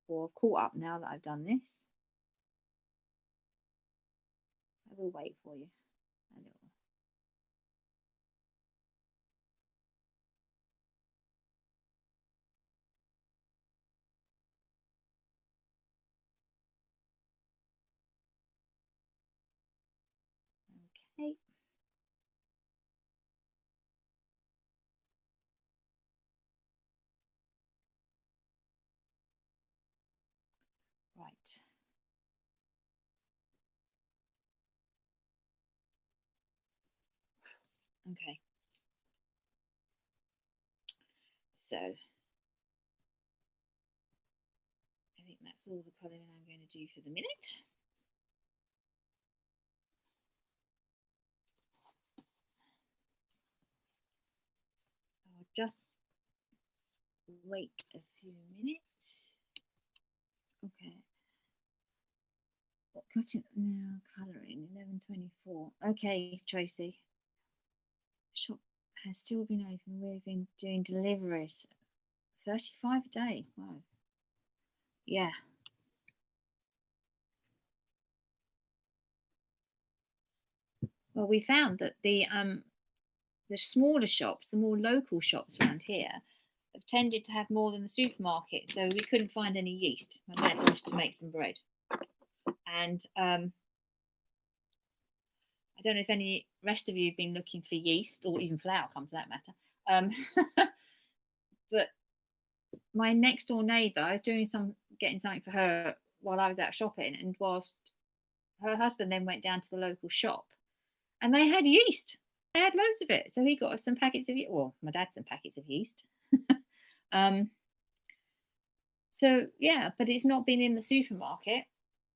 or caught up now that I've done this. I will wait for you a little. Okay. Right. Okay. So I think that's all the colouring I'm going to do for the minute. I'll just wait a few minutes. Okay. What Got it now. Colouring 11:24. Okay, Tracy. Shop has still been open. We've been doing deliveries. 35 a day. Wow. Yeah. Well, we found that the smaller shops, the more local shops around here, have tended to have more than the supermarket. So we couldn't find any yeast. My dad wanted to make some bread, and I don't know if any rest of you have been looking for yeast or even flour, comes to that matter. But my next door neighbour, I was getting something for her while I was out shopping, and whilst her husband then went down to the local shop, and they had yeast. They had loads of it, so he got us some packets of yeast. Well, my dad some packets of yeast. So yeah, but it's not been in the supermarket,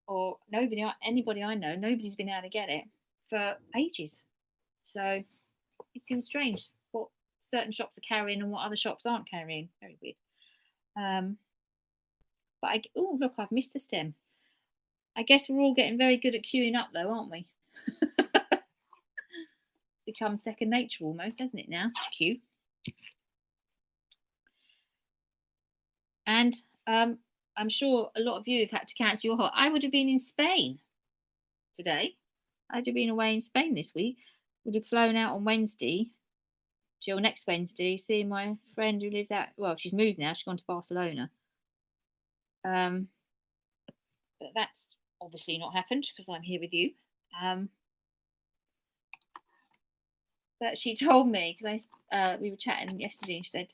or anybody I know, nobody's been able to get it for ages. So it seems strange what certain shops are carrying and what other shops aren't carrying. Very weird. But oh look, I've missed a stem. I guess we're all getting very good at queuing up though, aren't we? Become second nature almost, hasn't it now? Queue. And I'm sure a lot of you have had to cancel your holiday. I would have been in Spain today. I'd have been away in Spain this week. Would have flown out on Wednesday till next Wednesday, seeing my friend who lives out. Well, she's moved now. She's gone to Barcelona. But that's obviously not happened because I'm here with you. But she told me, because we were chatting yesterday, and she said,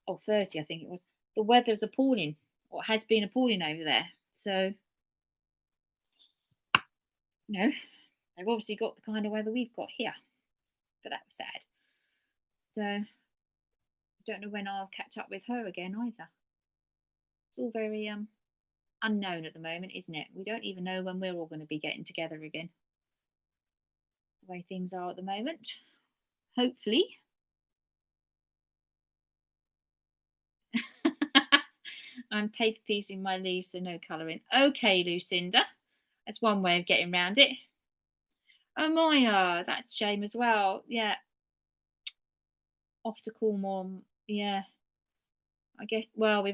or Thursday I think it was, the weather's appalling, or has been appalling over there. So, they've obviously got the kind of weather we've got here. But that was sad. So, I don't know when I'll catch up with her again either. It's all very unknown at the moment, isn't it? We don't even know when we're all going to be getting together again. The way things are at the moment. Hopefully. I'm paper piecing my leaves, so no colouring. Okay, Lucinda. That's one way of getting around it. Oh, Maya, that's a shame as well. Yeah. Off to Cornwall. Yeah. I guess, well,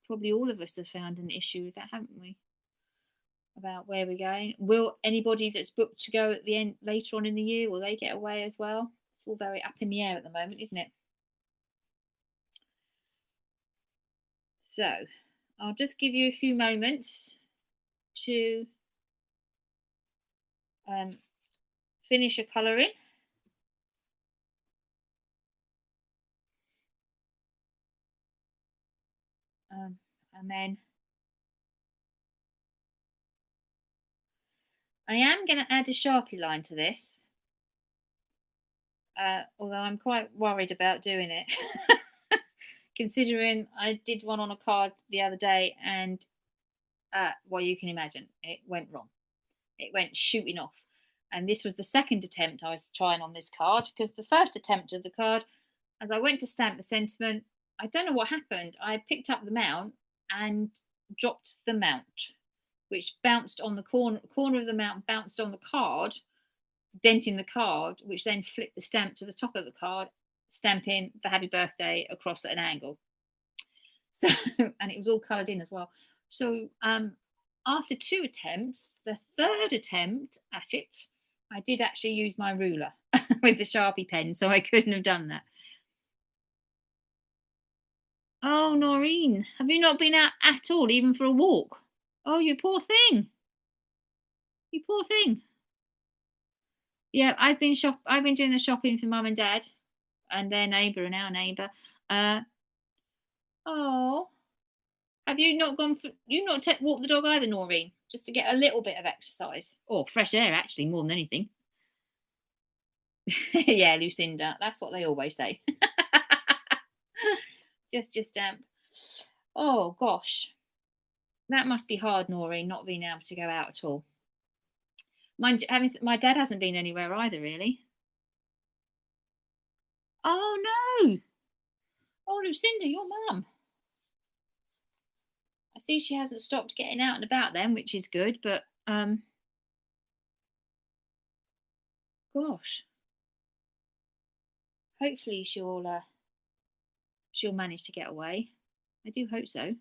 probably all of us have found an issue with that, haven't we? About where we're going. Will anybody that's booked to go at the end later on in the year, will they get away as well? It's all very up in the air at the moment, isn't it? So I'll just give you a few moments to finish your colouring. And then I am going to add a Sharpie line to this, although I'm quite worried about doing it, considering I did one on a card the other day and, well, you can imagine, it went wrong. It went shooting off. And this was the second attempt I was trying on this card, because the first attempt of the card, as I went to stamp the sentiment, I don't know what happened. I picked up the mount and dropped the mount, which bounced on the corner of the mount, bounced on the card, denting the card, which then flipped the stamp to the top of the card, stamping the happy birthday across at an angle. So, and it was all coloured in as well. So, after 2 attempts, the third attempt at it, I did actually use my ruler with the Sharpie pen, so I couldn't have done that. Oh, Noreen, have you not been out at all, even for a walk? Oh, you poor thing. You poor thing. Yeah, I've been doing the shopping for Mum and Dad, and their neighbour and our neighbour. Oh, have you not walked the dog either, Noreen? Just to get a little bit of exercise or fresh air, actually, more than anything. Yeah, Lucinda, that's what they always say. just oh gosh, that must be hard, Noreen, not being able to go out at all. My dad hasn't been anywhere either, really. Oh no! Oh, Lucinda, your mum. I see she hasn't stopped getting out and about then, which is good, but gosh, hopefully she'll manage to get away. I do hope so.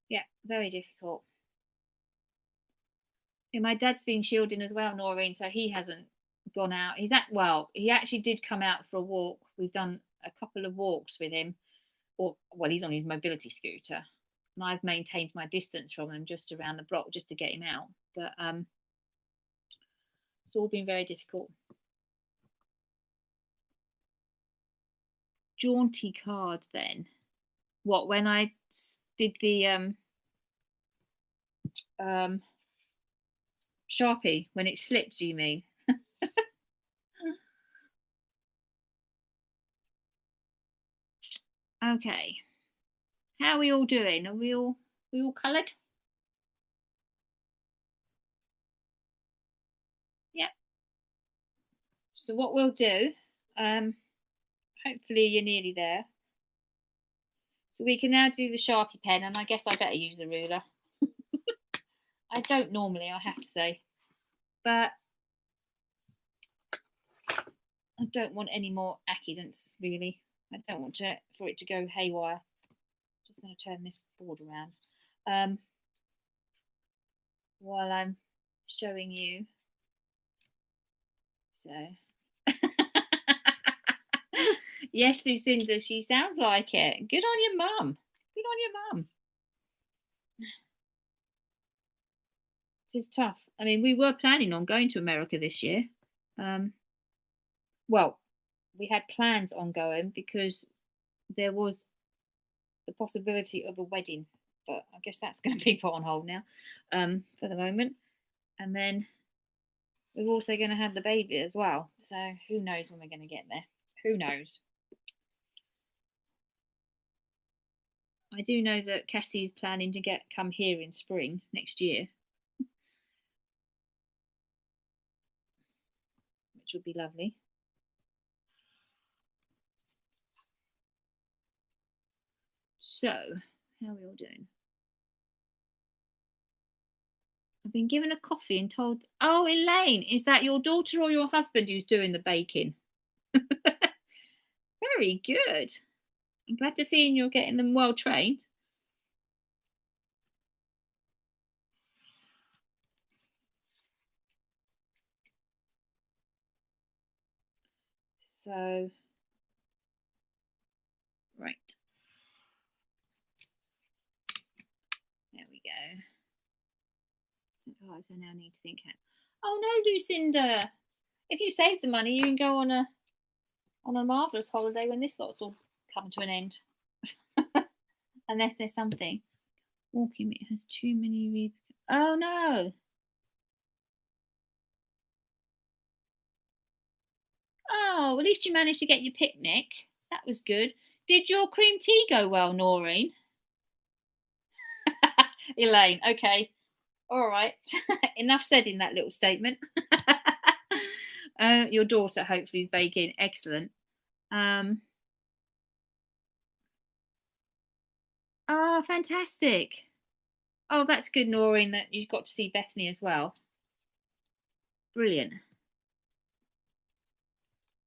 Yeah, very difficult. Yeah, my dad's been shielding as well, Noreen, so he hasn't gone out. He actually did come out for a walk. We've done a couple of walks with him, or well, he's on his mobility scooter, and I've maintained my distance from him just around the block just to get him out. But it's all been very difficult. Jaunty card then. What, when I did the Sharpie when it slipped, do you mean? Okay. How are we all doing? Are we all coloured? Yep. So what we'll do, hopefully you're nearly there. So we can now do the Sharpie pen, and I guess I better use the ruler. I don't normally, I have to say, but I don't want any more accidents, really. I don't want for it to go haywire. Just going to turn this board around while I'm showing you. So, yes, Lucinda, she sounds like it. Good on your mum. Good on your mum. It is tough. I mean, we were planning on going to America this year. Well, we had plans on going because there was the possibility of a wedding, but I guess that's going to be put on hold now for the moment. And then we're also going to have the baby as well. So who knows when we're going to get there? Who knows? I do know that Cassie's planning to come here in spring next year, which would be lovely. So, how are we all doing? I've been given a coffee and told, oh, Elaine, is that your daughter or your husband who's doing the baking? Very good. I'm glad to see you're getting them well trained. So, right. There we go. So now I need to think. Oh no, Lucinda! If you save the money, you can go on a marvelous holiday when this lot's all come to an end. Unless there's something. Walking it has too many. Oh no! Oh, at least you managed to get your picnic. That was good. Did your cream tea go well, Noreen? Elaine, okay. All right. Enough said in that little statement. Your daughter hopefully is baking. Excellent. Oh, fantastic. Oh, that's good, Noreen, that you've got to see Bethany as well. Brilliant.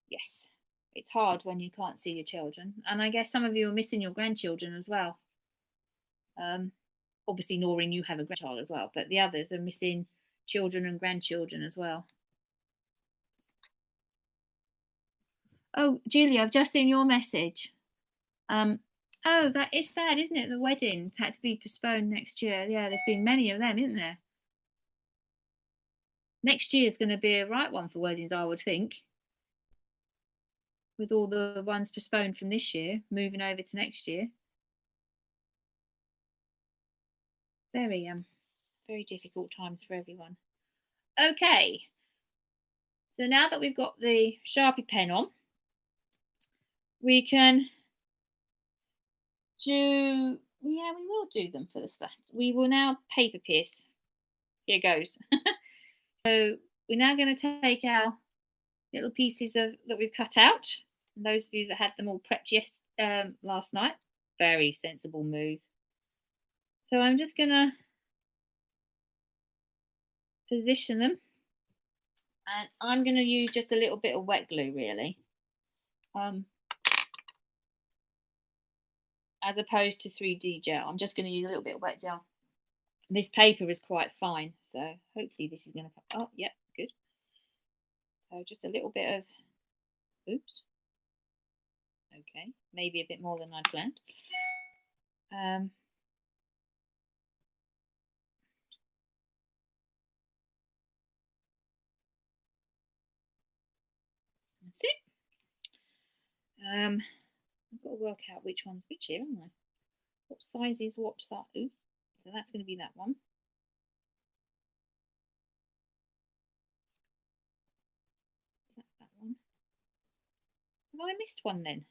Yes. It's hard when you can't see your children. And I guess some of you are missing your grandchildren as well. Obviously, Noreen, you have a grandchild as well, but the others are missing children and grandchildren as well. Oh, Julie, I've just seen your message. Oh, that is sad, isn't it? The wedding had to be postponed next year. Yeah, there's been many of them, isn't there? Next year is going to be a right one for weddings, I would think. With all the ones postponed from this year, moving over to next year. Very difficult times for everyone. Okay. So now that we've got the Sharpie pen on, we can we will do them for the splash. We will now paper pierce. Here goes. So we're now going to take our little pieces that we've cut out. And those of you that had them all prepped last night, very sensible move. So I'm just going to position them, and I'm going to use just a little bit of wet glue, really, as opposed to 3D gel. I'm just going to use a little bit of wet gel. This paper is quite fine, so hopefully this is going to come. Oh, yep, good. So just a little bit of, oops. Okay, maybe a bit more than I'd planned. That's it. I've got to work out which one's which here, haven't I? What size is what size? Ooh, so that's going to be that one. Is that one? Have I missed one then?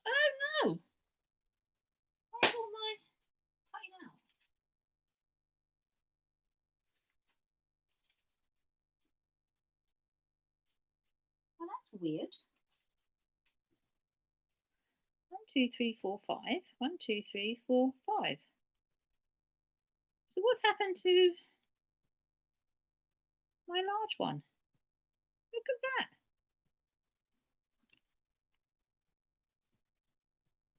Oh no! Where's all my cutting out? Well, that's weird. 1, 2, 3, 4, 5. 1, 2, 3, 4, 5. So what's happened to my large one? Look at that.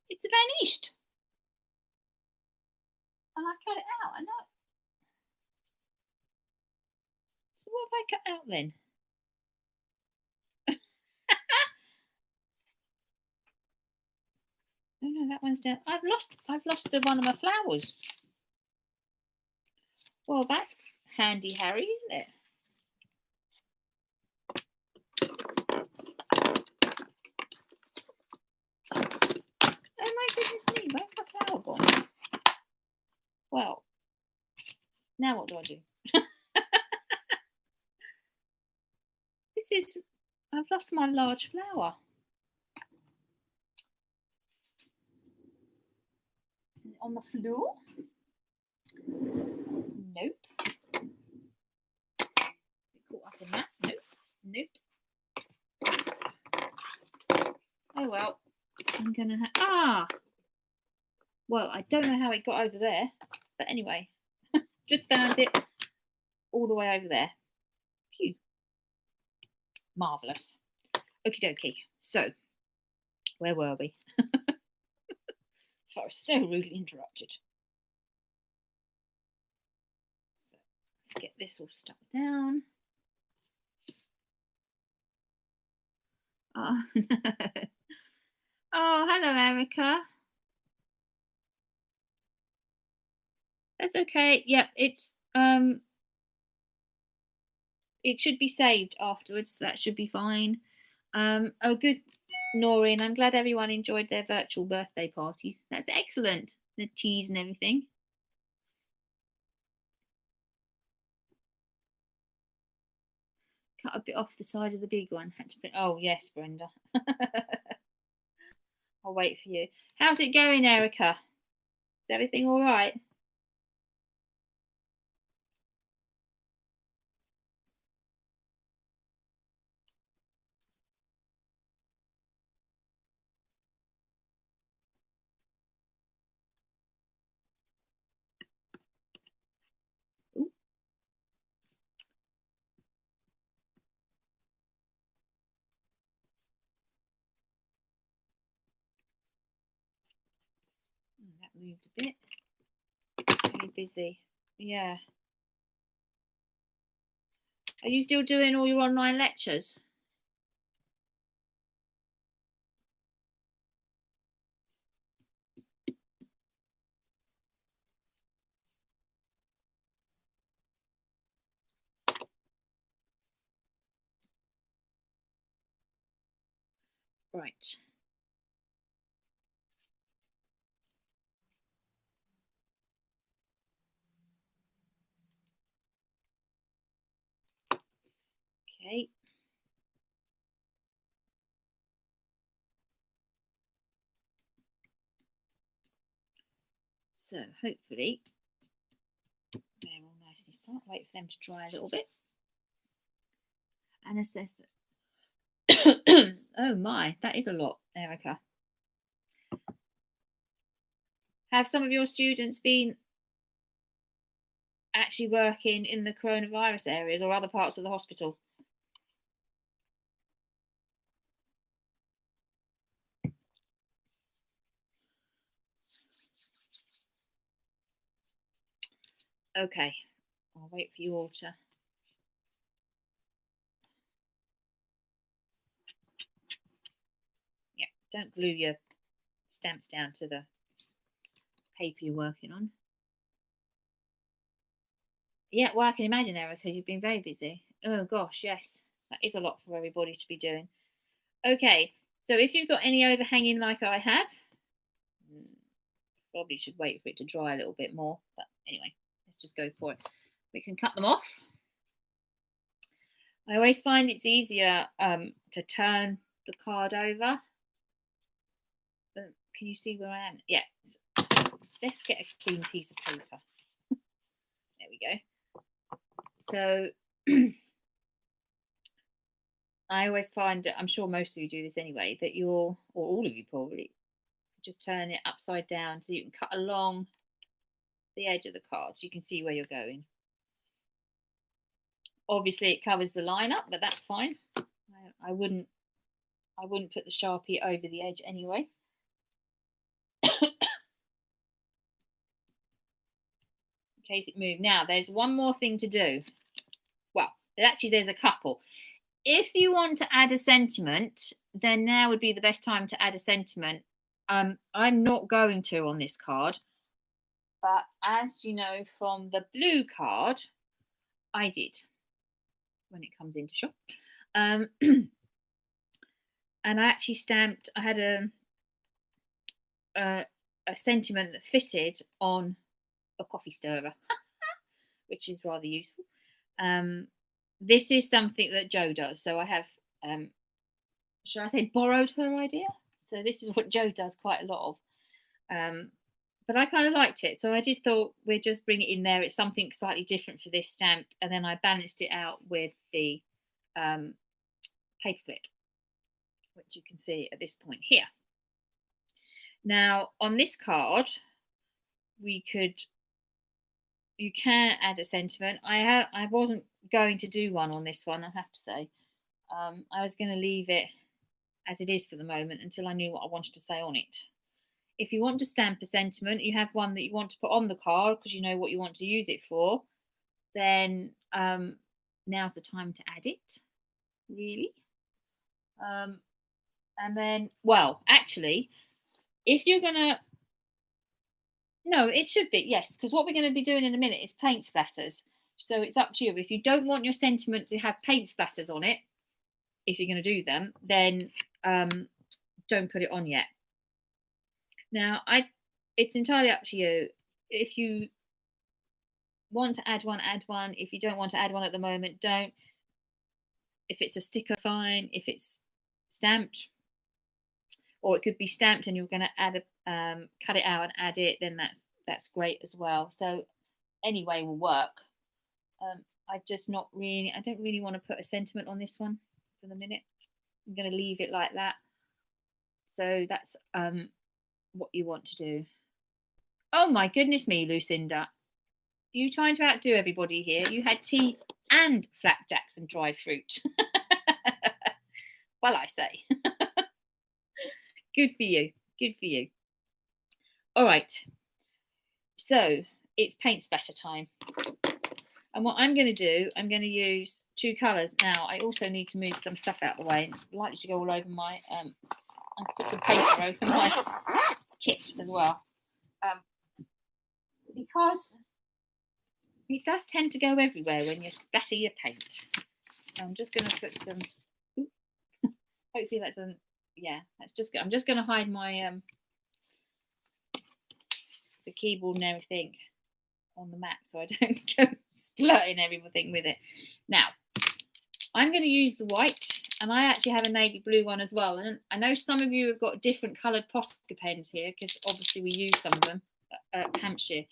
It's vanished. And I cut it out. I know. So what have I cut out then? Oh no, that one's down. I've lost one of my flowers. Well, that's handy, Harry, isn't it? Oh my goodness me, where's the flower gone? Well, now what do I do? I've lost my large flower. On the floor? Nope. Caught up in that? Nope. Oh well. I'm gonna well, I don't know how it got over there, but anyway, just found it all the way over there. Phew. Marvellous. Okie dokie. So, where were we? I was so rudely interrupted. So, let's get this all stuck down. Oh, oh, hello, Erica. That's okay. Yep, it's it should be saved afterwards. So that should be fine. Oh, good, Noreen. I'm glad everyone enjoyed their virtual birthday parties. That's excellent. The teas and everything. Cut a bit off the side of the big one. Had to print. Oh yes, Brenda. I'll wait for you. How's it going, Erica? Is everything all right? Ooh. That moved a bit. Very busy. Yeah. Are you still doing all your online lectures? Right. Okay. So hopefully they're all nice and start. Wait for them to dry a little bit. And assess it. Oh my, that is a lot, Erica. Have some of your students been actually working in the coronavirus areas or other parts of the hospital? Okay, I'll wait for you all to. Yeah, don't glue your stamps down to the paper you're working on. Yeah, well, I can imagine, Erica, you've been very busy. Oh, gosh, yes. That is a lot for everybody to be doing. Okay, so if you've got any overhanging like I have, probably should wait for it to dry a little bit more. But anyway, let's just go for it. We can cut them off. I always find it's easier to turn the card over. Can you see where I am? Yeah. Let's get a clean piece of paper. There we go. So I always find, I'm sure most of you do this anyway, that or all of you probably, just turn it upside down so you can cut along the edge of the card so you can see where you're going. Obviously it covers the line up, but that's fine. I wouldn't put the Sharpie over the edge anyway. In case it moved. Now there's one more thing to do. Well, actually there's a couple. If you want to add a sentiment, then now would be the best time to add a sentiment. I'm not going to on this card, but as you know from the blue card, I did when it comes into shop. And I actually stamped, I had a sentiment that fitted on a coffee stirrer, which is rather useful. This is something that Jo does. So I have, should I say, borrowed her idea? So this is what Jo does quite a lot of. But I kind of liked it. So I just thought we'd just bring it in there. It's something slightly different for this stamp. And then I balanced it out with the paper clip, which you can see at this point here. Now, on this card, you can add a sentiment. I wasn't going to do one on this one, I have to say. I was going to leave it as it is for the moment until I knew what I wanted to say on it. If you want to stamp a sentiment, you have one that you want to put on the card because you know what you want to use it for, then now's the time to add it, really. And then, well, actually, if you're going to, no, it should be, yes, because what we're going to be doing in a minute is paint splatters. So it's up to you. If you don't want your sentiment to have paint splatters on it, if you're going to do them, then don't put it on yet. Now, it's entirely up to you. If you want to add one, add one. If you don't want to add one at the moment, don't. If it's a sticker, fine. If it's stamped, or it could be stamped and you're going to add cut it out and add it, then that's great as well. So anyway will work. I don't really want to put a sentiment on this one for the minute. I'm going to leave it like that. So that's what you want to do. Oh my goodness me, Lucinda. Are you trying to outdo everybody here? You had tea and flapjacks and dried fruit. Well, I say. Good for you. Good for you. All right. So it's paint splatter time. And what I'm going to do, I'm going to use two colours. Now, I also need to move some stuff out of the way. It's likely to go all over my... I've put some paper over my kit as well. Because it does tend to go everywhere when you splatter your paint. So I'm just going to put some... Hopefully that's an... Yeah, that's just good. I'm just going to hide my... the keyboard and everything on the mat so I don't go splurting everything with it. Now, I'm going to use the white, and I actually have a navy blue one as well. And I know some of you have got different coloured Posca pens here because obviously we use some of them at Hampshire.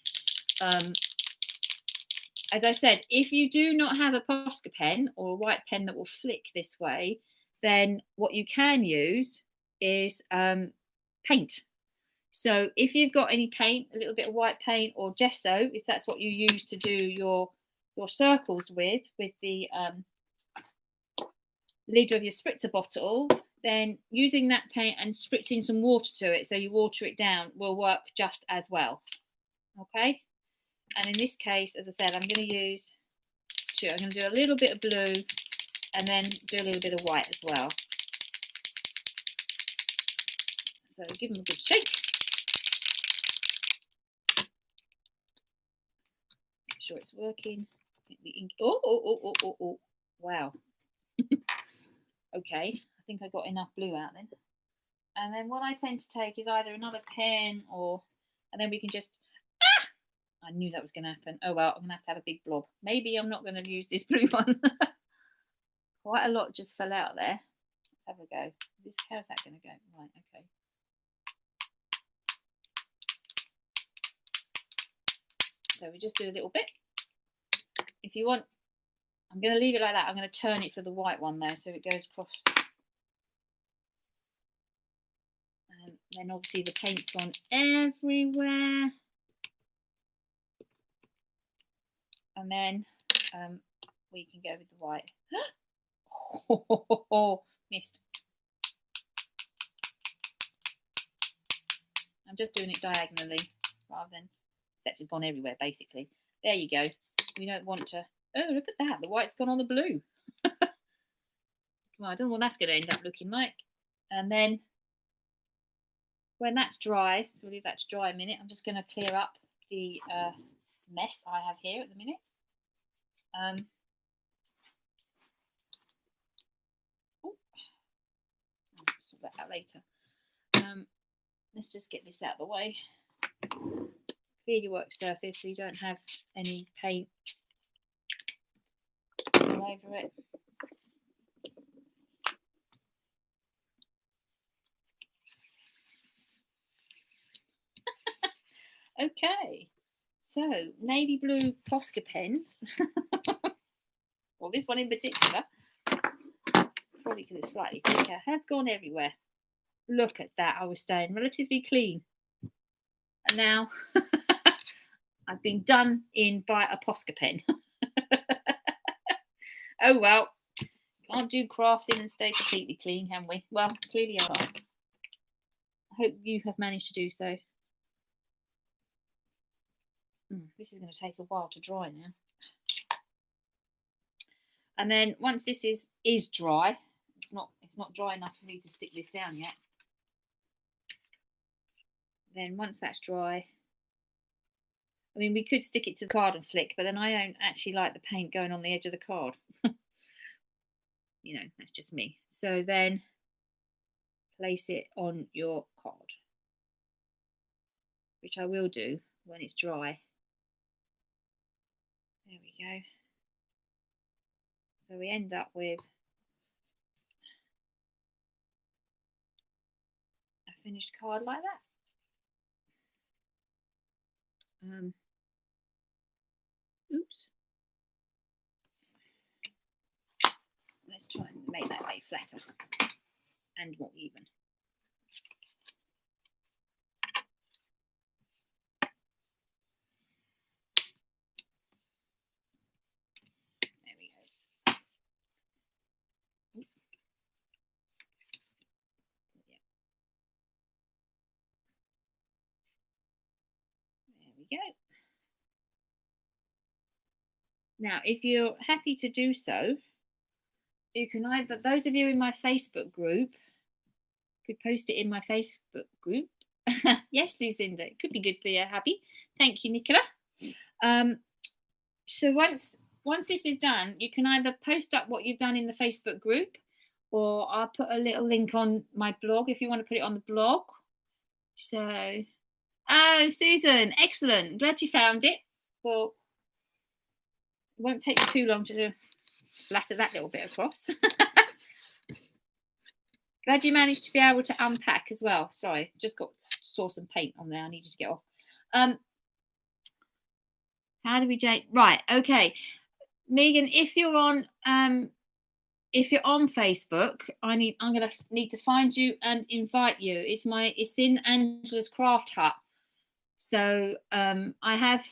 As I said, if you do not have a Posca pen or a white pen that will flick this way, then what you can use is paint. So if you've got any paint, a little bit of white paint or gesso, if that's what you use to do your circles with the lid of your spritzer bottle, then using that paint and spritzing some water to it, so you water it down, will work just as well. Okay, and in this case, as I said, I'm going to use two. I'm going to do a little bit of blue and then do a little bit of white as well. So give them a good shake. Make sure it's working. Get the ink. Oh. Wow. Okay, I think I got enough blue out then. And then what I tend to take is either another pen or, and then we can just, I knew that was going to happen. Oh well, I'm going to have a big blob. Maybe I'm not going to use this blue one. Quite a lot just fell out there. Let's have a go. How's that going to go? Right, okay. So we just do a little bit. If you want, I'm going to leave it like that. I'm going to turn it for the white one though, so it goes across. And then obviously the paint's gone everywhere. And then we can go with the white. Oh, missed. I'm just doing it diagonally rather than, except it's gone everywhere basically. There you go. We don't want to, oh look at that, the white's gone on the blue. Well, I don't know what that's going to end up looking like. And then when that's dry, so we'll leave that to dry a minute, I'm just going to clear up the mess I have here at the minute. I'll sort that out later. Let's just get this out of the way. Clear your work surface so you don't have any paint all over it. Okay, so navy blue Posca pens. Well, this one in particular, probably because it's slightly thicker, has gone everywhere. Look at that. I was staying relatively clean. And now I've been done in by a Posca pen. Oh well, can't do crafting and stay completely clean, can we? Well, clearly I can't. I hope you have managed to do so. This is going to take a while to dry now. And then once this is dry, it's not dry enough for me to stick this down yet. Then once that's dry, I mean, we could stick it to the card and flick, but then I don't actually like the paint going on the edge of the card. You know, that's just me. So then place it on your card, which I will do when it's dry. There we go. So we end up with a finished card like that. Oops. Let's try and make that lay flatter and more even. There we go. Yeah. There we go. Now, if you're happy to do so, you can either, those of you in my Facebook group could post it in my Facebook group. Yes, Lucinda, it could be good for you, happy. Thank you, Nicola. So once this is done, you can either post up what you've done in the Facebook group, or I'll put a little link on my blog if you want to put it on the blog. So, oh, Susan, excellent. Glad you found it. Well, it won't take you too long to splatter that little bit across. Glad you managed to be able to unpack as well. Sorry, just saw some paint on there. I needed to get off. How do we Right, okay. Megan, if you're on if you're on Facebook, I'm gonna need to find you and invite you. It's in Angela's Craft Hut. So I have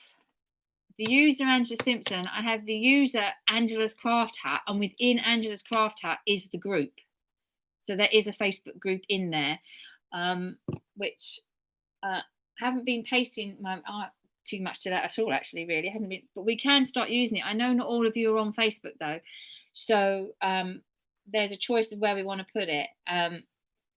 the user Angela Simpson. I have the user Angela's Craft Hut, and within Angela's Craft Hut is the group. So there is a Facebook group in there, which haven't been pasting too much to that at all. Actually, really hasn't been. But we can start using it. I know not all of you are on Facebook though, so there's a choice of where we want to put it.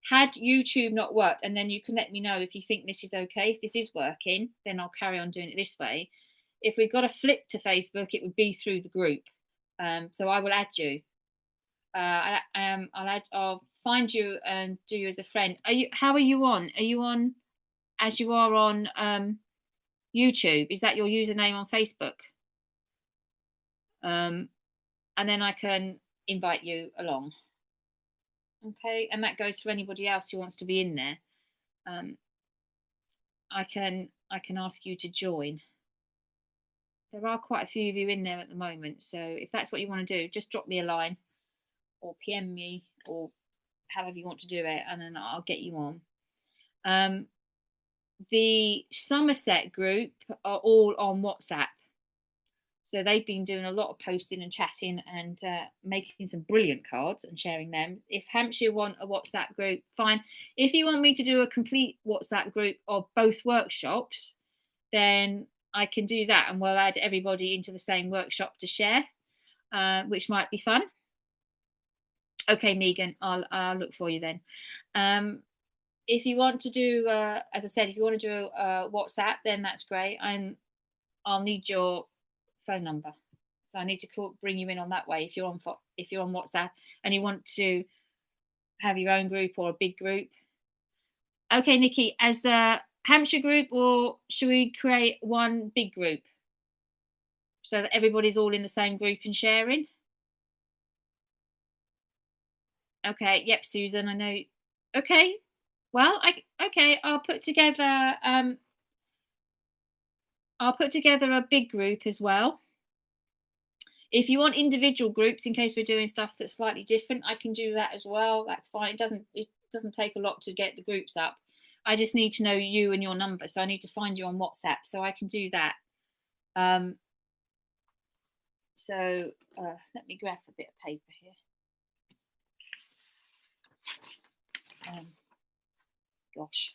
Had YouTube not worked, and then you can let me know if you think this is okay. If this is working, then I'll carry on doing it this way. If we've got a flip to Facebook, it would be through the group. So I will add you. I'll find you and do you as a friend. How are you on? Are you on as you are on YouTube? Is that your username on Facebook? And then I can invite you along. Okay, and that goes for anybody else who wants to be in there. I can ask you to join. There are quite a few of you in there at the moment, so if that's what you want to do, just drop me a line or PM me or however you want to do it, and then I'll get you on. The Somerset group are all on WhatsApp. So they've been doing a lot of posting and chatting and making some brilliant cards and sharing them. If Hampshire want a WhatsApp group, fine. If you want me to do a complete WhatsApp group of both workshops, then I can do that, and we'll add everybody into the same workshop to share, which might be fun. Okay, Megan, I'll look for you then. If you want to do, as I said, if you want to do a WhatsApp, then that's great. I'll need your phone number, so I need to bring you in on that way. If you're on WhatsApp and you want to have your own group or a big group. Okay, Nikki, as a Hampshire group, or should we create one big group so that everybody's all in the same group and sharing? Okay, yep, Susan, I know. Okay, well, I'll put together a big group as well. If you want individual groups, in case we're doing stuff that's slightly different, I can do that as well. That's fine. It doesn't take a lot to get the groups up. I just need to know you and your number, so I need to find you on WhatsApp, so I can do that. So let me grab a bit of paper here. Gosh.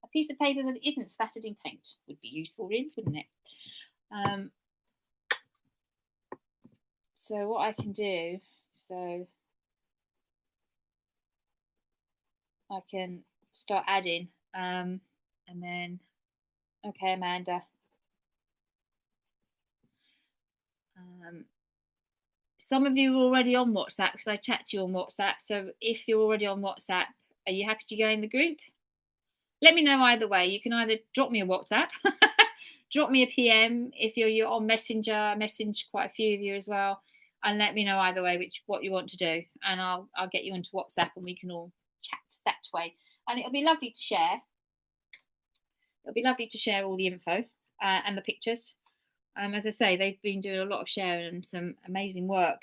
A piece of paper that isn't spattered in paint would be useful, really, wouldn't it? So what I can do, so I can start adding, and then, okay, Amanda. Some of you are already on WhatsApp because I chat to you on WhatsApp. So if you're already on WhatsApp, are you happy to go in the group? Let me know either way. You can either drop me a WhatsApp, drop me a PM if you're on Messenger. I message quite a few of you as well, and let me know either way what you want to do, and I'll get you onto WhatsApp and we can all chat that way. And it'll be lovely to share. It'll be lovely to share all the info and the pictures. As I say, they've been doing a lot of sharing and some amazing work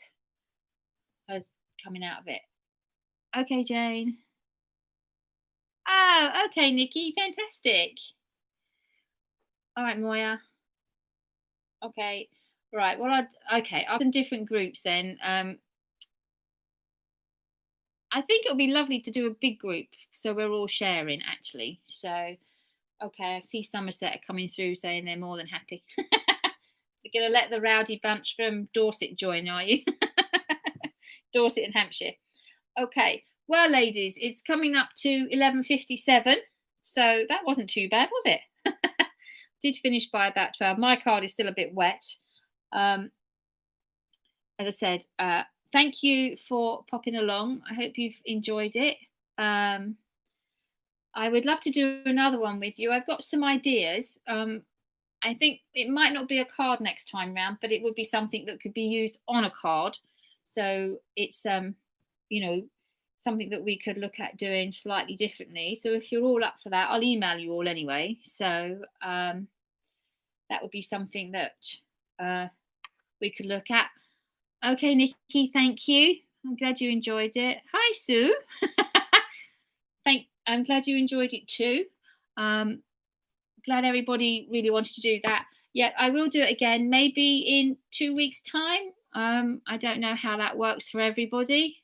is coming out of it. Okay, Jane. Oh, okay, Nikki. Fantastic. All right, Moya. Okay. Right. Well, I'll some different groups then. I think it'll be lovely to do a big group so we're all sharing, actually. So, okay, I see Somerset coming through saying they're more than happy. You're going to let the rowdy bunch from Dorset join, are you? Dorset and Hampshire. Okay. Well, ladies, it's coming up to 11:57, so that wasn't too bad, was it? Did finish by about 12. My card is still a bit wet. As I said, thank you for popping along. I hope you've enjoyed it. I would love to do another one with you. I've got some ideas. I think it might not be a card next time round, but it would be something that could be used on a card. So it's, something that we could look at doing slightly differently. So if you're all up for that, I'll email you all anyway. So that would be something that we could look at. Okay, Nikki, thank you. I'm glad you enjoyed it. Hi, Sue. I'm glad you enjoyed it too. Um, glad everybody really wanted to do that. Yeah, I will do it again, maybe in 2 weeks' time. I don't know how that works for everybody,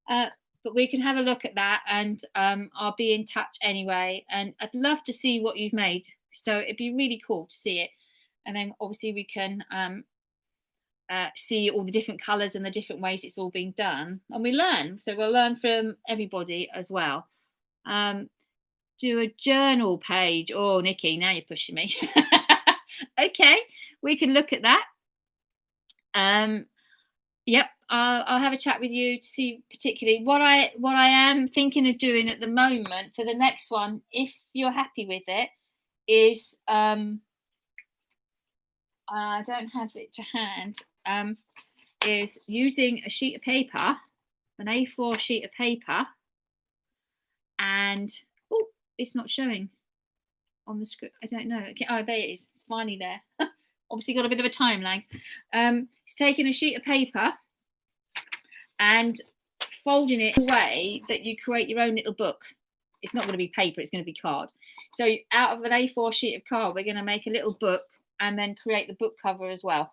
uh, but we can have a look at that, and I'll be in touch anyway. And I'd love to see what you've made. So it'd be really cool to see it, and then obviously we can see all the different colours and the different ways it's all been done, and we learn. So we'll learn from everybody as well. Um, do a journal page. Oh, Nikki, now you're pushing me. Okay, we can look at that. Yep, I'll have a chat with you to see particularly what I am thinking of doing at the moment for the next one. If you're happy with it, is I don't have it to hand. Is using a sheet of paper, an A4 sheet of paper, and oh, it's not showing on the script. I don't know. Okay, oh, there it is. It's finally there. Obviously, got a bit of a time lag. It's taking a sheet of paper and folding it in a way that you create your own little book. It's not going to be paper, it's going to be card. So out of an A4 sheet of card, we're going to make a little book and then create the book cover as well.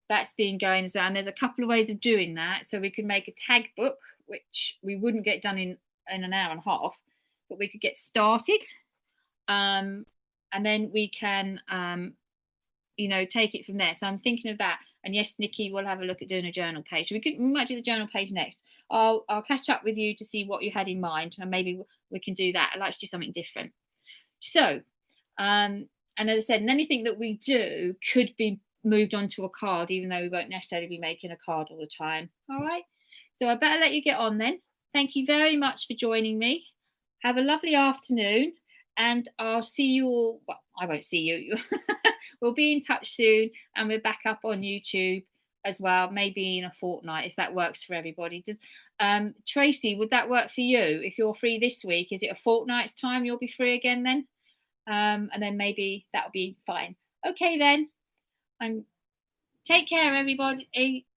That's been going as well. And there's a couple of ways of doing that. So we could make a tag book, which we wouldn't get done in an hour and a half, but we could get started. And then we can, take it from there. So I'm thinking of that. And yes, Nikki, we'll have a look at doing a journal page. We might do the journal page next. I'll catch up with you to see what you had in mind, and maybe we can do that. I'd like to do something different. So, and as I said, and anything that we do could be moved onto a card, even though we won't necessarily be making a card all the time. All right. So I better let you get on then. Thank you very much for joining me. Have a lovely afternoon, and I'll see you all. Well, I won't see you. We'll be in touch soon, and we're back up on YouTube as well, maybe in a fortnight if that works for everybody. Does Tracy, would that work for you? If you're free this week, is it a fortnight's time you'll be free again then? And then maybe that'll be fine. Okay then. And take care, everybody.